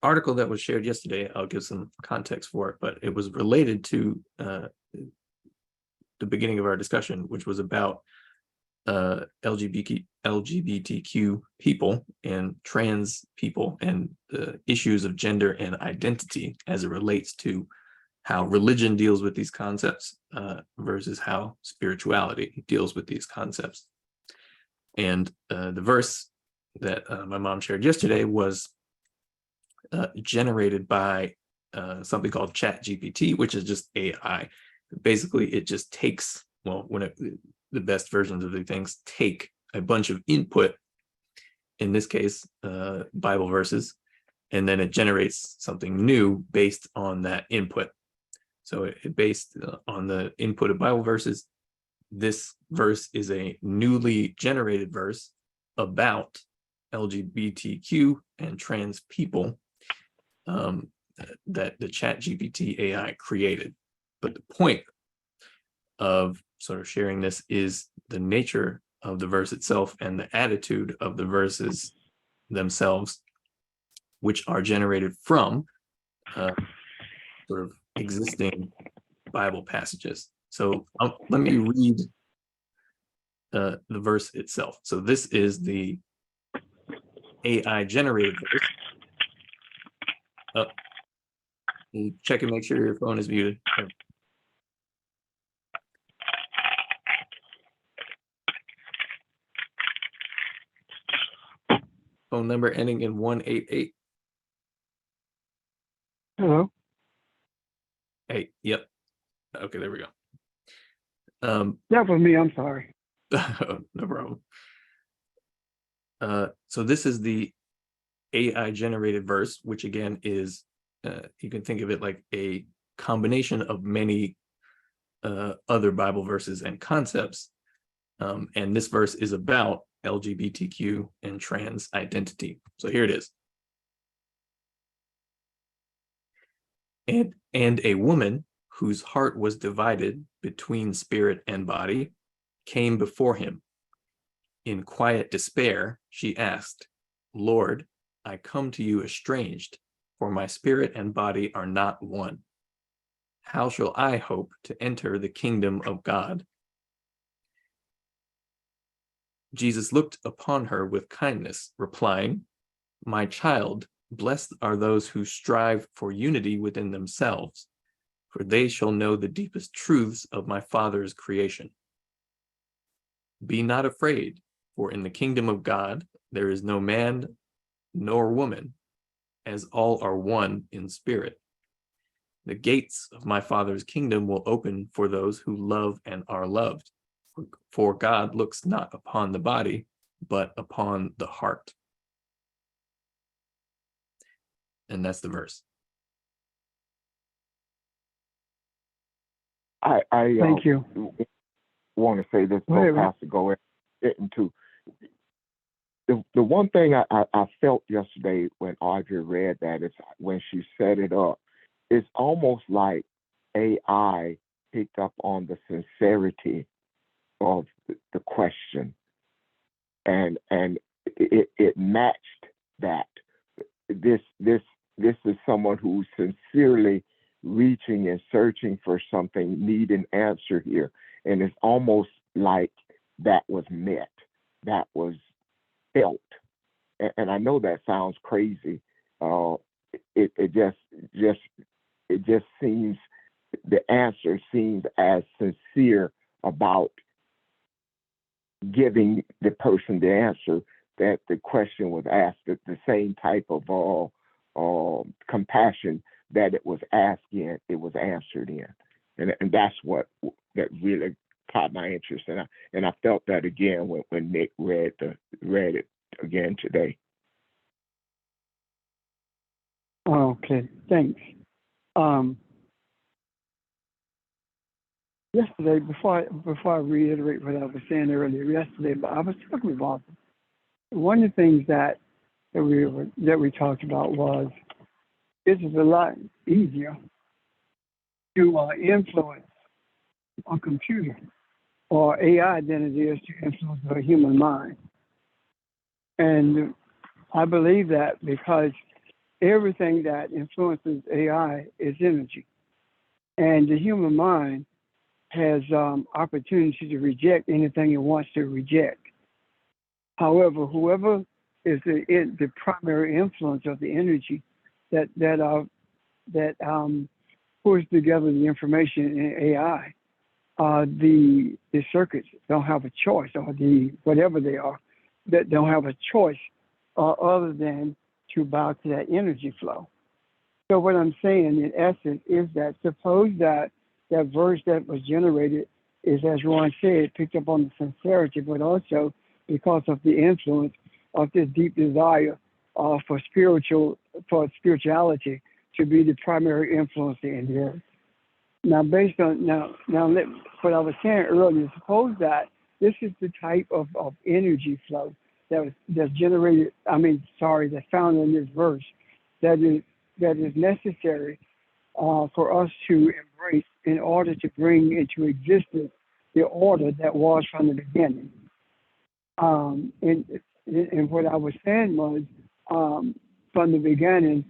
article that was shared yesterday, I'll give some context for it, but it was related to the beginning of our discussion, which was about LGBTQ people and trans people and issues of gender and identity as it relates to how religion deals with these concepts versus how spirituality deals with these concepts. And the verse that my mom shared yesterday was generated by something called ChatGPT, which is just AI. Basically, it just takes, the best versions of the things take a bunch of input, in this case, Bible verses, and then it generates something new based on that input. So it based on the input of Bible verses. This verse is a newly generated verse about LGBTQ and trans people that the ChatGPT AI created. But the point of sort of sharing this is the nature of the verse itself and the attitude of the verses themselves, which are generated from sort of existing Bible passages. So let me read the verse itself. So this is the AI generated verse. Check and make sure your phone is muted. Phone number ending in 188. Hello? Hey, yep. Okay, there we go. That was me, I'm sorry. No problem. So this is the AI generated verse, which again is, you can think of it like a combination of many other Bible verses and concepts. And this verse is about LGBTQ and trans identity. So here it is. And a woman whose heart was divided between spirit and body came before him. In quiet despair, she asked, "Lord, I come to you estranged, for my spirit and body are not one. How shall I hope to enter the kingdom of God?" Jesus looked upon her with kindness, replying, "My child, blessed are those who strive for unity within themselves, for they shall know the deepest truths of my Father's creation. Be not afraid, for in the kingdom of God there is no man nor woman, as all are one in spirit. The gates of my Father's kingdom will open for those who love and are loved. For God looks not upon the body, but upon the heart." And that's the verse. I Thank you. want to say this, Wait, Pastor Go into the one thing I felt yesterday when Audrey read that is when she set it up, it's almost like AI picked up on the sincerity of the question, and it matched that. This is someone who's sincerely reaching and searching for something, need an answer here, and it's almost like that was met, that was felt, and I know that sounds crazy. It just seems, the answer seems as sincere about giving the person the answer that the question was asked, at the same type of compassion that it was asked in, it was answered in, and that's what that really caught my interest, and I felt that again when Nick read it again today. Okay, thanks. Yesterday, before I reiterate what I was saying earlier, yesterday, but I was talking about one of the things that we talked about was this is a lot easier to influence a computer or AI than it is to influence the human mind. And I believe that because everything that influences AI is energy. And the human mind has opportunity to reject anything it wants to reject. However, whoever is the primary influence of the energy that pulls together the information in AI, the circuits don't have a choice, or the whatever they are, that don't have a choice other than to bow to that energy flow. So what I'm saying in essence is that suppose that that verse that was generated is, as Ron said, picked up on the sincerity, but also because of the influence of this deep desire for spirituality to be the primary influence in the earth. Now, based on what I was saying earlier, suppose that this is the type of energy flow that's generated. That's found in this verse that is necessary for us to embrace in order to bring into existence the order that was from the beginning. And what I was saying was, from the beginning,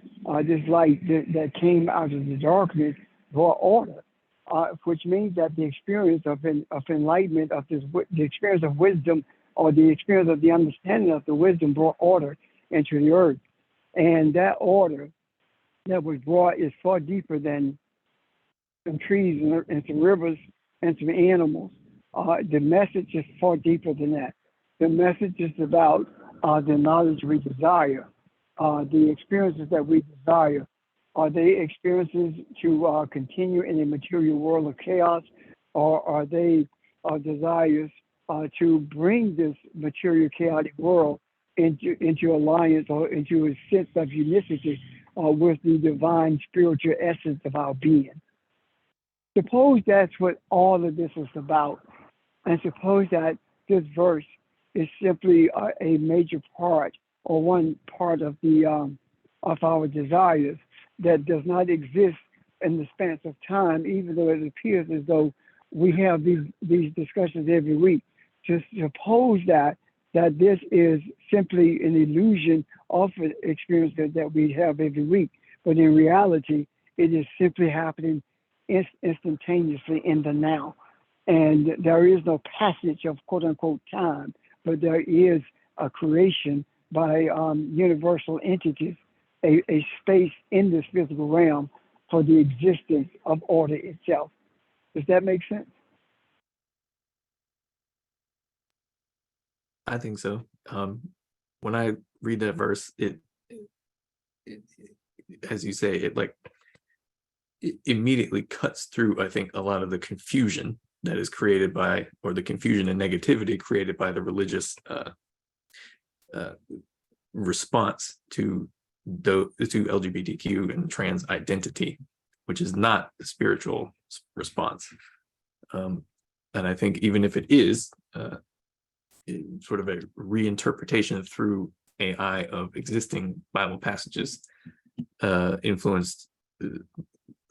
this light that came out of the darkness brought order, which means that the experience of enlightenment, the experience of wisdom, or the experience of the understanding of the wisdom brought order into the earth. And that order that was brought is far deeper than some trees and some rivers and some animals. The message is far deeper than that. The message is about the knowledge we desire, the experiences that we desire. Are they experiences to continue in a material world of chaos, or are they desires to bring this material chaotic world into alliance or into a sense of unicity with the divine spiritual essence of our being? Suppose that's what all of this is about, and suppose that this verse is simply a major part or one part of our desires that does not exist in the span of time, even though it appears as though we have these discussions every week. To suppose that this is simply an illusion of an experience that we have every week, but in reality, it is simply happening instantaneously in the now. And there is no passage of quote unquote time, but there is a creation by universal entities, a space in this physical realm for the existence of order itself. Does that make sense? I think so. When I read that verse, it as you say, it immediately cuts through, I think, a lot of the confusion that is created by, or the confusion and negativity created by the religious response to LGBTQ and trans identity, which is not a spiritual response. And I think even if it is sort of a reinterpretation through AI of existing Bible passages, influenced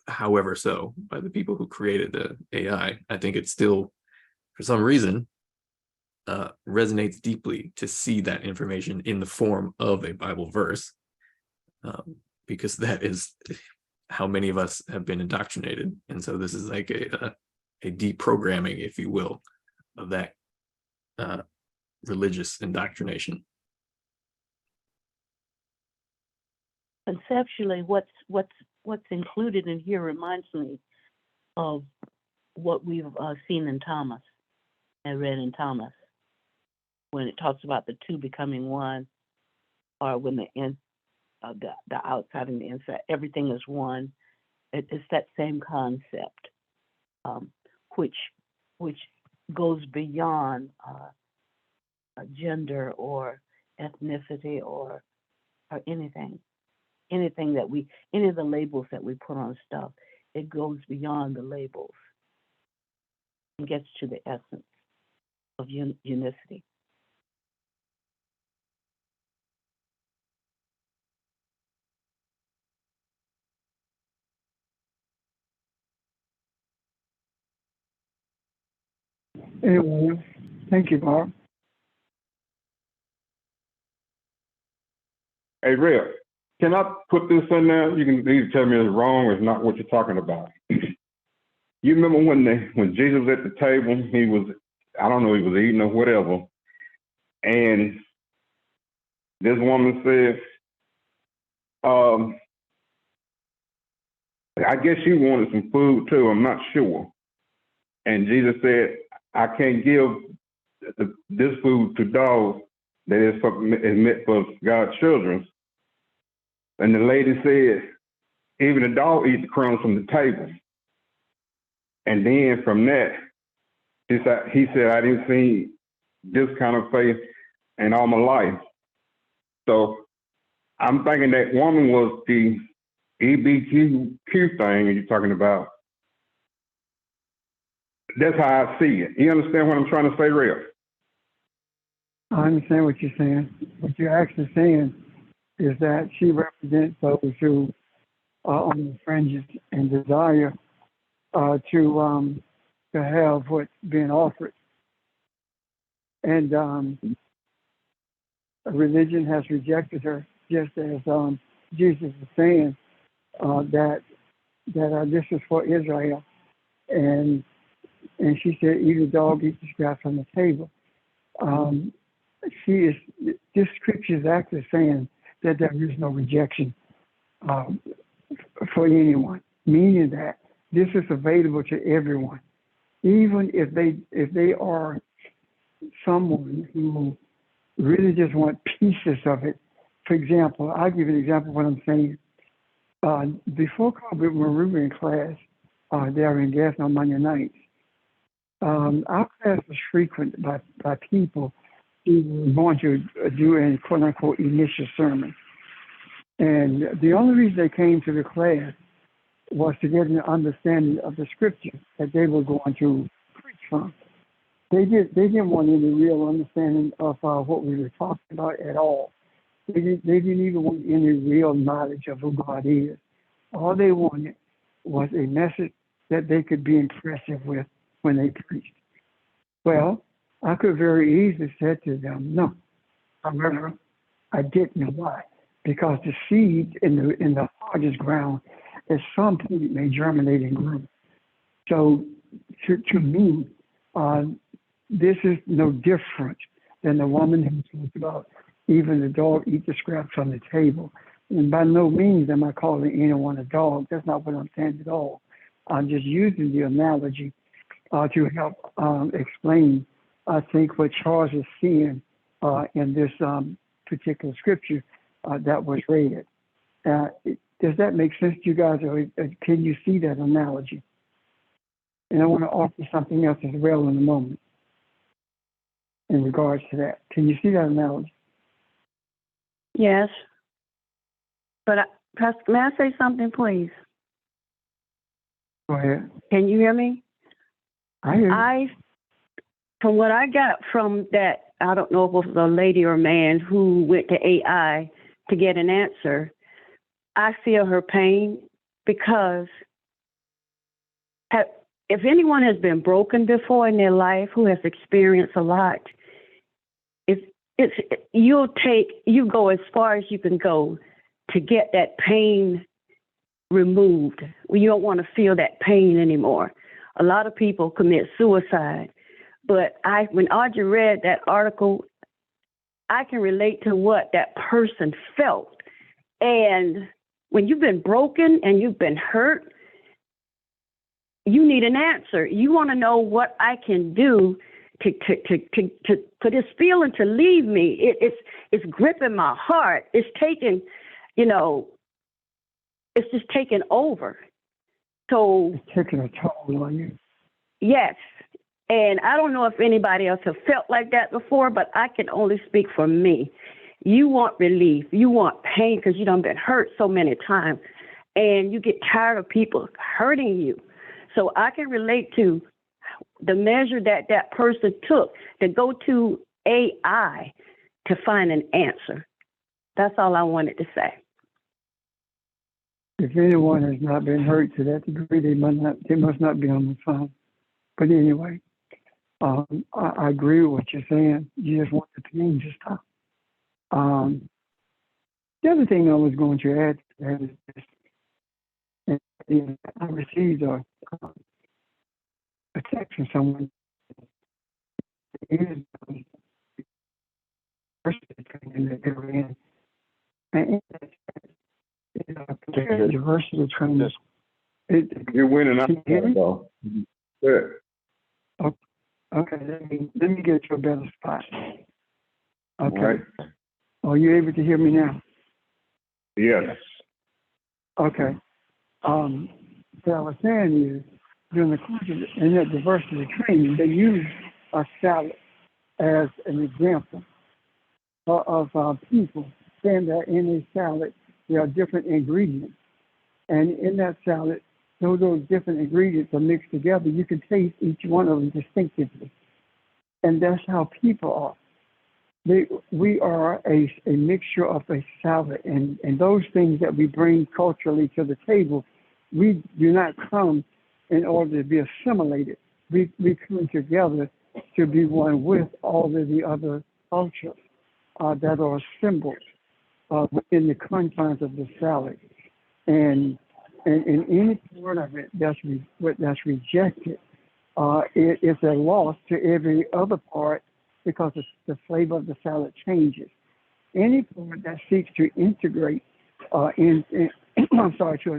however so by the people who created the AI, I think it still, for some reason, resonates deeply to see that information in the form of a Bible verse, because that is how many of us have been indoctrinated. And so this is like a deprogramming, if you will, of that religious indoctrination. Conceptually, what's included in here reminds me of what we've seen in Thomas and read in Thomas, when it talks about the two becoming one, or when the outside and the inside, everything is one. It's that same concept, which goes beyond gender or ethnicity or anything that any of the labels that we put on stuff. It goes beyond the labels and gets to the essence of unicity. Anyway, thank you, Bob. Hey, Rev, can I put this in there? You can either tell me it's wrong or it's not what you're talking about. You remember when Jesus was at the table, he was, I don't know, he was eating or whatever, and this woman said, I guess she wanted some food too, I'm not sure. And Jesus said, I can't give this food to dogs, that is meant for God's children. And the lady said, even the dog eats the crumbs from the table. And then from that, he said, I didn't see this kind of faith in all my life. So I'm thinking that woman was the EBQ thing you're talking about. That's how I see it. You understand what I'm trying to say, Rev? I understand what you're saying. What you're actually saying is that she represents those who are on the fringes and desire to have what's being offered. And religion has rejected her, just as Jesus is saying that this is for Israel. And she said, "Eat a dog, eat the scraps from the table." This scripture is actually saying that there is no rejection for anyone, meaning that this is available to everyone, even if they are someone who really just want pieces of it. For example, I'll give you an example of what I'm saying. Before COVID, when we were in class there in Gadsden on Monday nights, our class was frequented by people who were going to do a quote-unquote initial sermon. And the only reason they came to the class was to get an understanding of the scripture that they were going to preach from. They didn't want any real understanding of what we were talking about at all. They didn't even want any real knowledge of who God is. All they wanted was a message that they could be impressive with when they preached. Well, I could very easily say to them, no. However, I didn't know why. Because the seed in the hardest ground at some point may germinate and grow. So to me, this is no different than the woman who talked about even the dog eat the scraps on the table. And by no means am I calling anyone a dog. That's not what I'm saying at all. I'm just using the analogy to help explain, I think, what Charles is seeing in this particular scripture that was read. Does that make sense to you guys, or can you see that analogy? And I want to offer something else as well in a moment in regards to that. Can you see that analogy? Yes. But may I say something, please? Go ahead. Can you hear me? I hear you. From what I got from that, I don't know if it was a lady or a man who went to AI to get an answer, I feel her pain because if anyone has been broken before in their life, who has experienced a lot, you go as far as you can go to get that pain removed. You don't want to feel that pain anymore. A lot of people commit suicide. But when Audrey read that article, I can relate to what that person felt. And when you've been broken and you've been hurt, you need an answer. You want to know what I can do for this feeling to leave me. It's gripping my heart. It's taking, it's just taking over. So it's taking a toll on you. Yes. And I don't know if anybody else has felt like that before, but I can only speak for me. You want relief. You want pain because you done been hurt so many times. And you get tired of people hurting you. So I can relate to the measure that person took to go to AI to find an answer. That's all I wanted to say. If anyone has not been hurt to that degree, they must not be on the phone. But anyway, I agree with what you're saying. You just want the pain to stop. The other thing I was going to add to that is this. I received attacking someone is training that they're in. And in that diversity training, You're winning out, can you hear me? though. Yeah. Okay, let me get to a better spot. Okay. Right. Are you able to hear me now? Yes. Okay. What I was saying is, during the course of in that diversity training, they use a salad as an example of people, saying that in a salad there are different ingredients, and in that salad, those different ingredients are mixed together. You can taste each one of them distinctively, and that's how people are. We are a mixture of a salad, and those things that we bring culturally to the table, we do not come in order to be assimilated. We come together to be one with all of the other cultures that are assembled within the confines of the salad. And any part of it that's rejected, it is a loss to every other part because the flavor of the salad changes. Any part that seeks to integrate to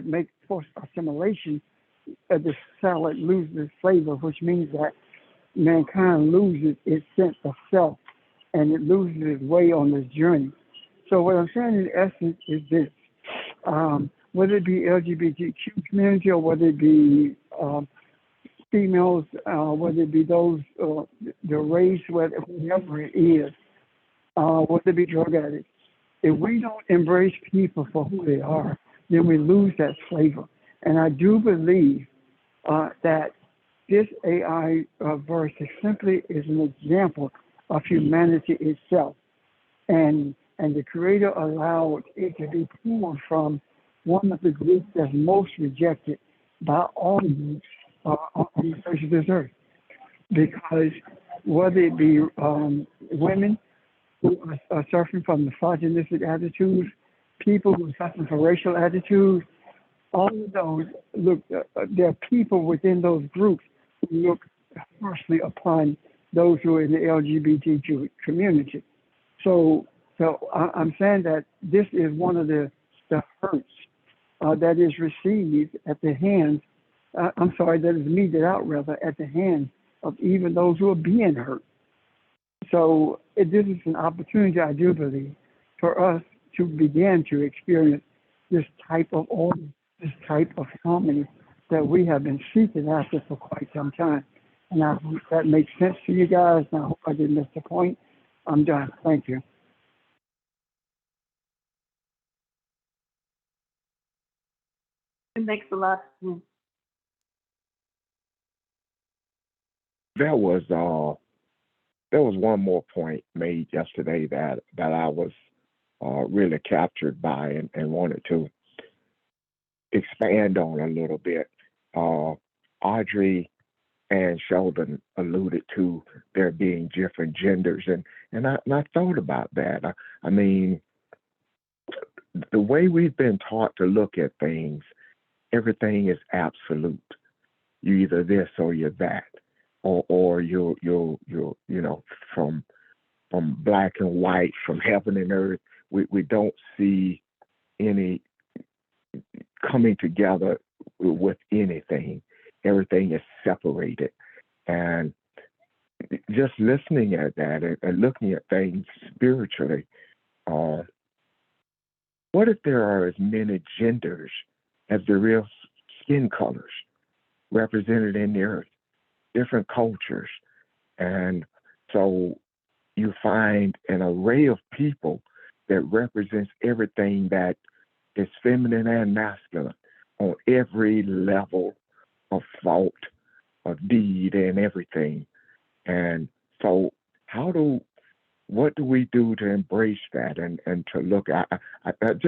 make forced assimilation, the salad loses flavor, which means that mankind loses its sense of self and it loses its way on this journey. So what I'm saying in essence is this, whether it be LGBTQ community or whether it be females, whether it be those, the race, whatever it is, whether it be drug addicts, if we don't embrace people for who they are, then we lose that flavor. And I do believe that this AI verse simply is an example of humanity itself. And the Creator allowed it to be pulled from one of the groups that's most rejected by all groups on the face of this earth. Because whether it be women who are suffering from misogynistic attitudes, people who are suffering from racial attitudes, all of those, look, there are people within those groups who look harshly upon those who are in the LGBTQ community. So I'm saying that this is one of the hurts that is received at the hands, that is meted out rather at the hands of even those who are being hurt. So this is an opportunity, I do believe, for us to begin to experience this type of order, this type of harmony that we have been seeking after for quite some time. And I hope that makes sense to you guys, and I hope I didn't miss the point. I'm done. Thank you. It makes a lot of sense. There was one more point made yesterday that I was really captured by and wanted to expand on a little bit. Audrey and Sheldon alluded to there being different genders, and I thought about that. I mean, the way we've been taught to look at things, everything is absolute. You either this or you're that, or you're from black and white, from heaven and earth. We don't see any coming together with anything. Everything is separated. And just listening at that and looking at things spiritually, what if there are as many genders as there is skin colors represented in the earth, different cultures? And so you find an array of people that represents everything that is feminine and masculine on every level of thought, of deed, and everything. And so what do we do to embrace that and to look at? That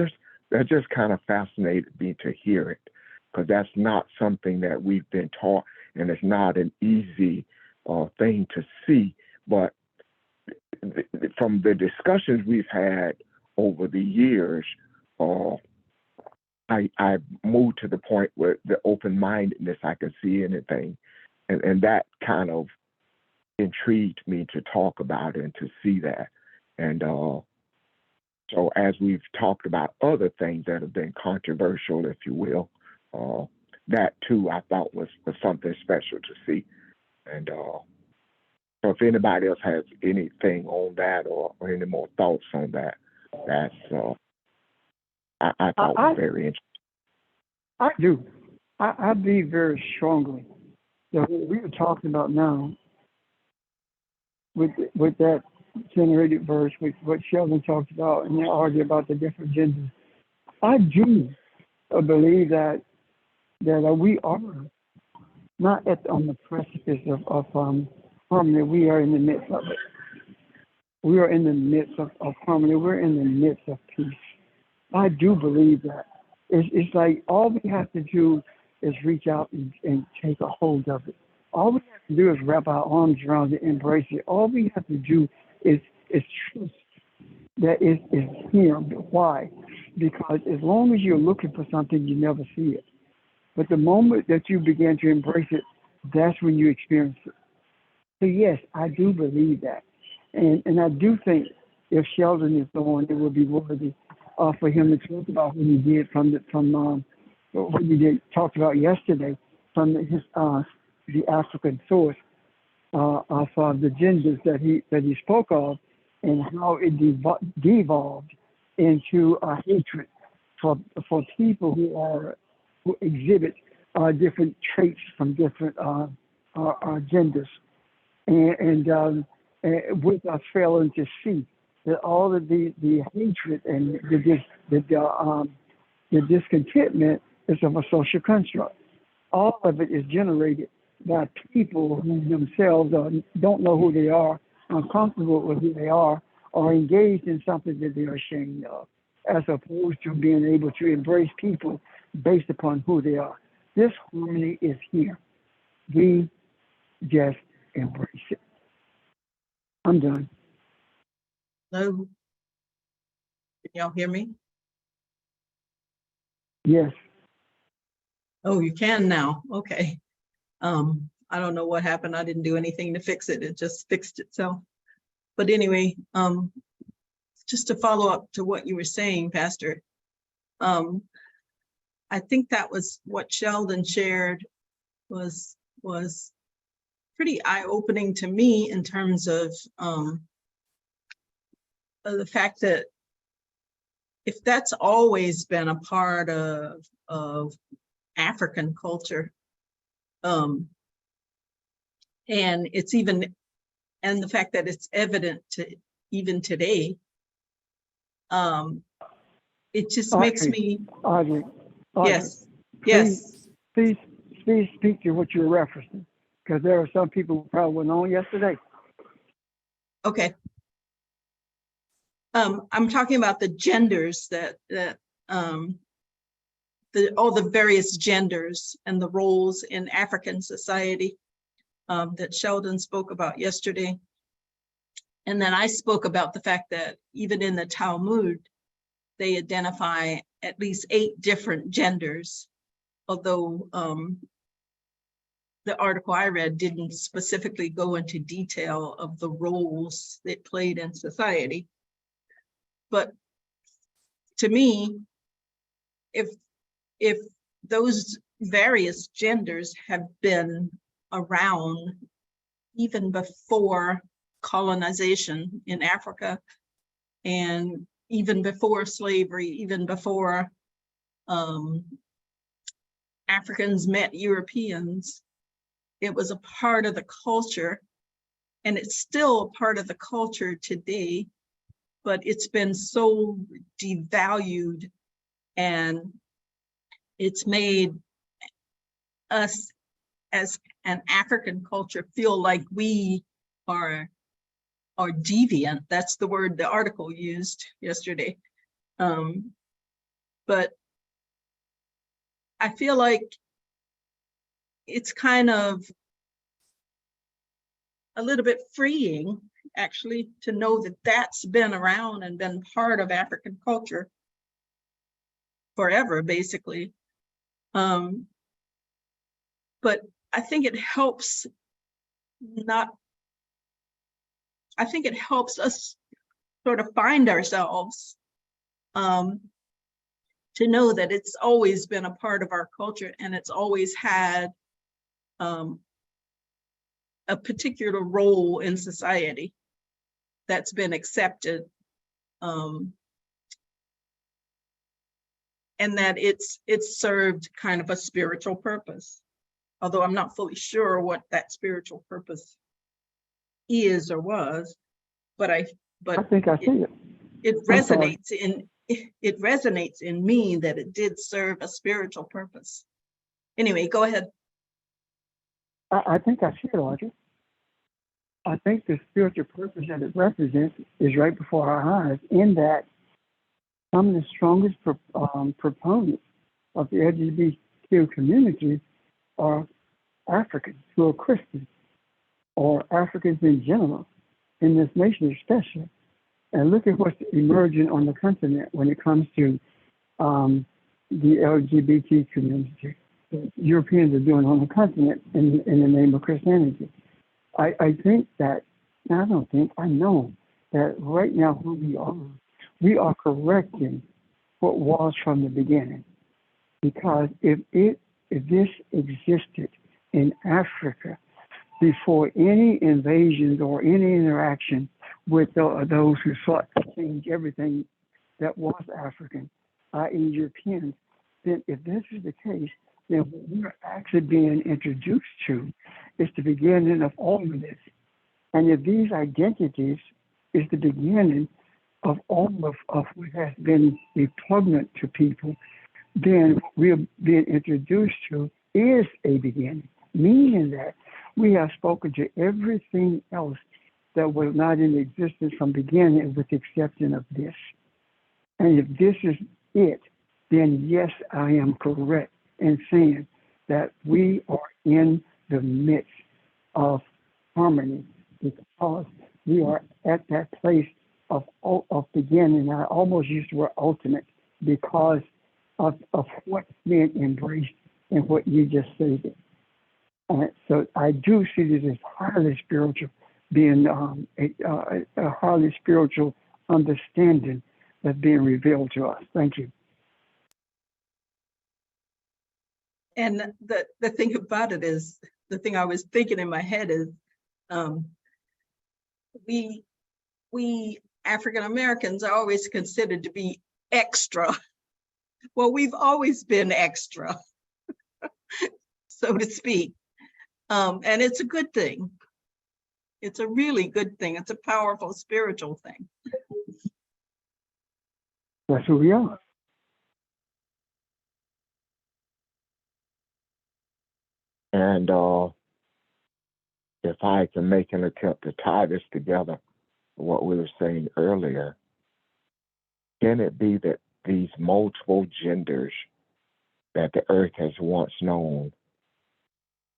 just kind of fascinated me to hear it, because that's not something that we've been taught, and it's not an easy thing to see. But from the discussions we've had over the years, I moved to the point where the open-mindedness, I can see anything. and that kind of intrigued me to talk about it and to see that. And so as we've talked about other things that have been controversial, if you will, that too I thought was something special to see. And so if anybody else has anything on that or any more thoughts on that, that's I thought was very interesting. I do. I believe very strongly that what we are talking about now with that generated verse, with what Sheldon talked about, and they argue about the different genders. I do believe that we are not on the precipice of harmony. We are in the midst of it. We are in the midst of harmony. We're in the midst of peace. I do believe that. It's like all we have to do is reach out and take a hold of it. All we have to do is wrap our arms around it, embrace it. All we have to do is trust that it's here. Why? Because as long as you're looking for something, you never see it. But the moment that you begin to embrace it, that's when you experience it. So yes, I do believe that. And I do think if Sheldon is on, it would be worthy for him to talk about what he did what he did talked about yesterday from the African source of the genders that he spoke of, and how it devolved into a hatred for people who exhibit different traits from different genders, and with us failing to see that all of the hatred and the discontentment is of a social construct. All of it is generated by people who themselves don't know who they are, uncomfortable with who they are, or engaged in something that they are ashamed of, as opposed to being able to embrace people based upon who they are. This harmony is here. We just embrace it. I'm done. Hello? Can y'all hear me? Yes. Oh, you can now. Okay. I don't know what happened. I didn't do anything to fix it. It just fixed itself. But anyway, just to follow up to what you were saying, Pastor, I think that was what Sheldon shared was pretty eye-opening to me in terms of the fact that if that's always been a part of African culture, and it's even, and the fact that it's evident to even today, it just makes me. Audrey, yes, yes. Please speak to what you're referencing, because there are some people who probably went on yesterday. Okay. I'm talking about the genders all the various genders and the roles in African society that Sheldon spoke about yesterday. And then I spoke about the fact that even in the Talmud, they identify at least 8 different genders, although the article I read didn't specifically go into detail of the roles they played in society. But to me, if those various genders have been around even before colonization in Africa, and even before slavery, even before Africans met Europeans, it was a part of the culture, and it's still a part of the culture today, but it's been so devalued, and it's made us as an African culture feel like we are deviant. That's the word the article used yesterday. But I feel like it's kind of a little bit freeing, actually, to know that that's been around and been part of African culture forever, basically. But I think it helps not, I think it helps us sort of find ourselves, to know that it's always been a part of our culture and it's always had a particular role in society that's been accepted, and that it's served kind of a spiritual purpose. Although I'm not fully sure what that spiritual purpose is or was, but I think I see it. it I'm sorry. resonates in me that it did serve a spiritual purpose. Anyway, go ahead. I think I see it, Audrey. I think the spiritual purpose that it represents is right before our eyes, in that some of the strongest proponents of the LGBTQ community are Africans who are Christians, or Africans in general, in this nation especially. And look at what's emerging on the continent when it comes to the LGBT community. The Europeans are doing on the continent in the name of Christianity. I think that, I don't think, I know that right now who we are correcting what was from the beginning. Because if this existed in Africa before any invasions or any interaction with those who sought to change everything that was African, i.e. Europeans, then if this is the case, then what we're actually being introduced to is the beginning of all of this. And if these identities is the beginning of all of what has been repugnant to people, then what we're being introduced to is a beginning, meaning that we have spoken to everything else that was not in existence from beginning, with the exception of this. And if this is it, then yes, I am correct in saying that we are in the midst of harmony, because we are at that place of beginning. I almost used the word ultimate because of what's being embraced and what you just stated. So I do see this as highly spiritual, being a highly spiritual understanding that's being revealed to us. Thank you. And the thing about it is, the thing I was thinking in my head is, we African Americans are always considered to be extra. Well, we've always been extra, so to speak. And it's a good thing. It's a really good thing. It's a powerful spiritual thing. That's who we are. And if I can make an attempt to tie this together, what we were saying earlier, can it be that these multiple genders that the earth has once known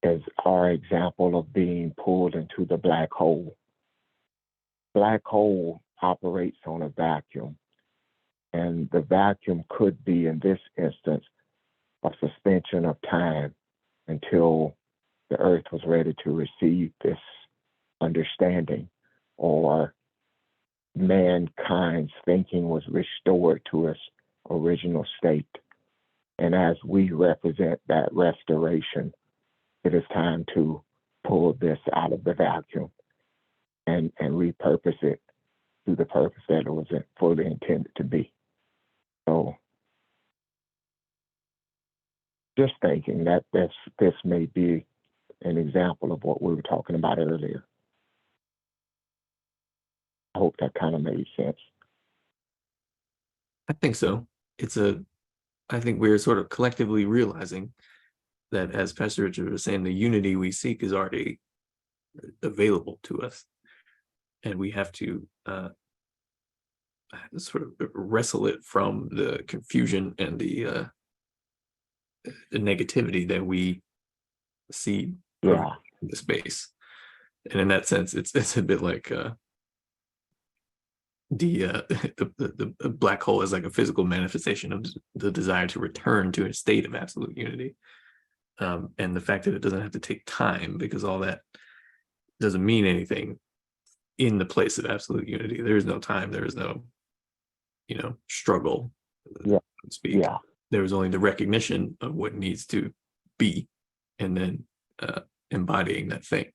is our example of being pulled into the black hole? Black hole operates on a vacuum, and the vacuum could be, in this instance, a suspension of time until the earth was ready to receive this understanding, or mankind's thinking was restored to its original state. And as we represent that restoration, it is time to pull this out of the vacuum and repurpose it to the purpose that it was fully intended to be. So just thinking that this may be an example of what we were talking about earlier. I hope that kind of made sense. I think so. I think we're sort of collectively realizing that, as Pastor Richard was saying, the unity we seek is already available to us. And we have to sort of wrestle it from the confusion and the negativity that we see in the space. And in that sense, it's a bit like the black hole is like a physical manifestation of the desire to return to a state of absolute unity. And the fact that it doesn't have to take time, because all that doesn't mean anything in the place of absolute unity. There is no time. There is no, struggle. Yeah. So to speak. Yeah. There is only the recognition of what needs to be, and then embodying that thing.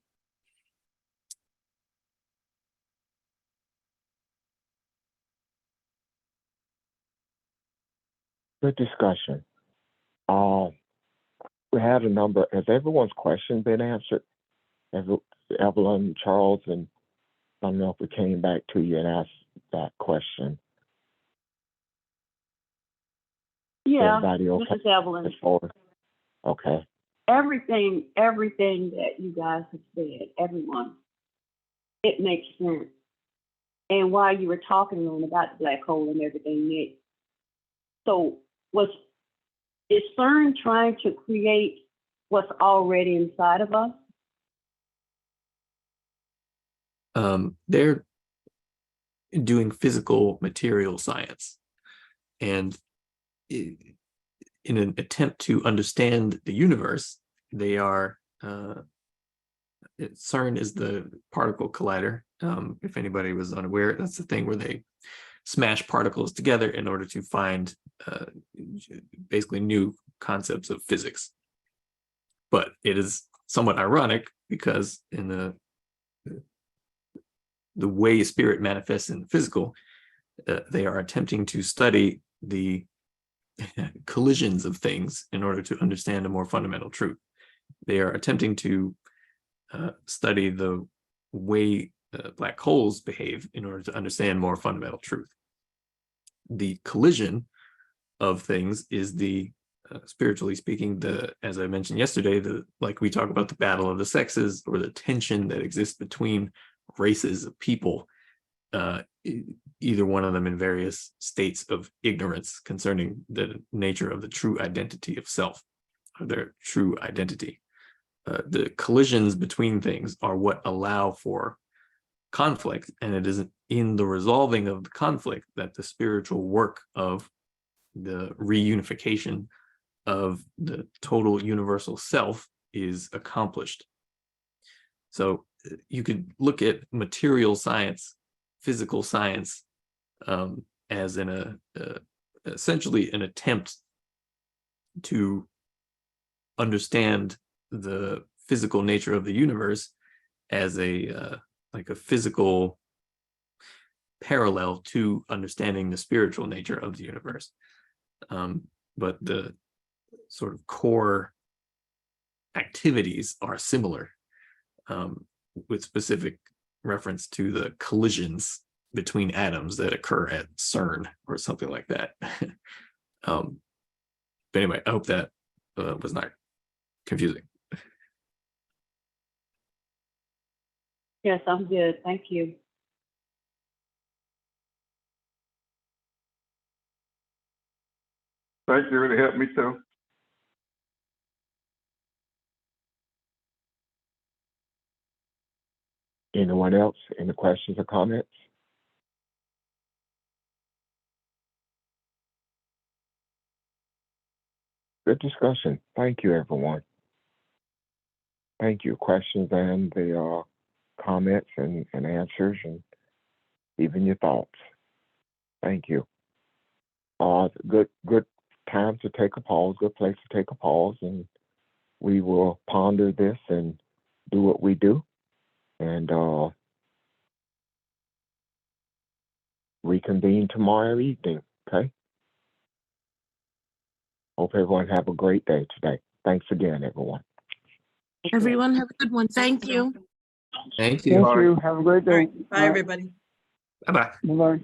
Good discussion. We had a number. Has everyone's question been answered? Evelyn, Charles, and I don't know if we came back to you and asked that question. Yeah, Everybody okay? this is Evelyn. Okay. Everything that you guys have said, everyone, it makes sense. And while you were talking on about the black hole and everything, Nick, so is CERN trying to create what's already inside of us? They're doing physical material science, and in an attempt to understand the universe, they are CERN is the particle collider. If anybody was unaware, that's the thing where they smash particles together in order to find basically new concepts of physics. But it is somewhat ironic because in the way spirit manifests in the physical, they are attempting to study the collisions of things in order to understand a more fundamental truth. They are attempting to study the way black holes behave in order to understand more fundamental truth. The collision of things is the spiritually speaking, as I mentioned yesterday, like we talk about the battle of the sexes, or the tension that exists between races of people, either one of them in various states of ignorance concerning the nature of the true identity of self, or their true identity. The collisions between things are what allow for conflict, and it is in the resolving of the conflict that the spiritual work of the reunification of the total universal self is accomplished. So you could look at material science, physical science, as essentially an attempt to understand the physical nature of the universe as like a physical parallel to understanding the spiritual nature of the universe. But the sort of core activities are similar, with specific reference to the collisions between atoms that occur at CERN or something like that. But anyway, I hope that was not confusing. Yes, I'm good. Thank you. Thank you. Really helped me too. Anyone else? Any questions or comments? Good discussion. Thank you, everyone. Thank you. Questions and the comments and answers, and even your thoughts. Thank you. Good time to take a pause. Good place to take a pause, and we will ponder this and do what we do, and reconvene tomorrow evening. Okay. Hope everyone have a great day today. Thanks again, everyone. Everyone have a good one. Thank you. Thank you. Thank you. Have a great All day. right. Bye, everybody. Bye-bye. Bye-bye.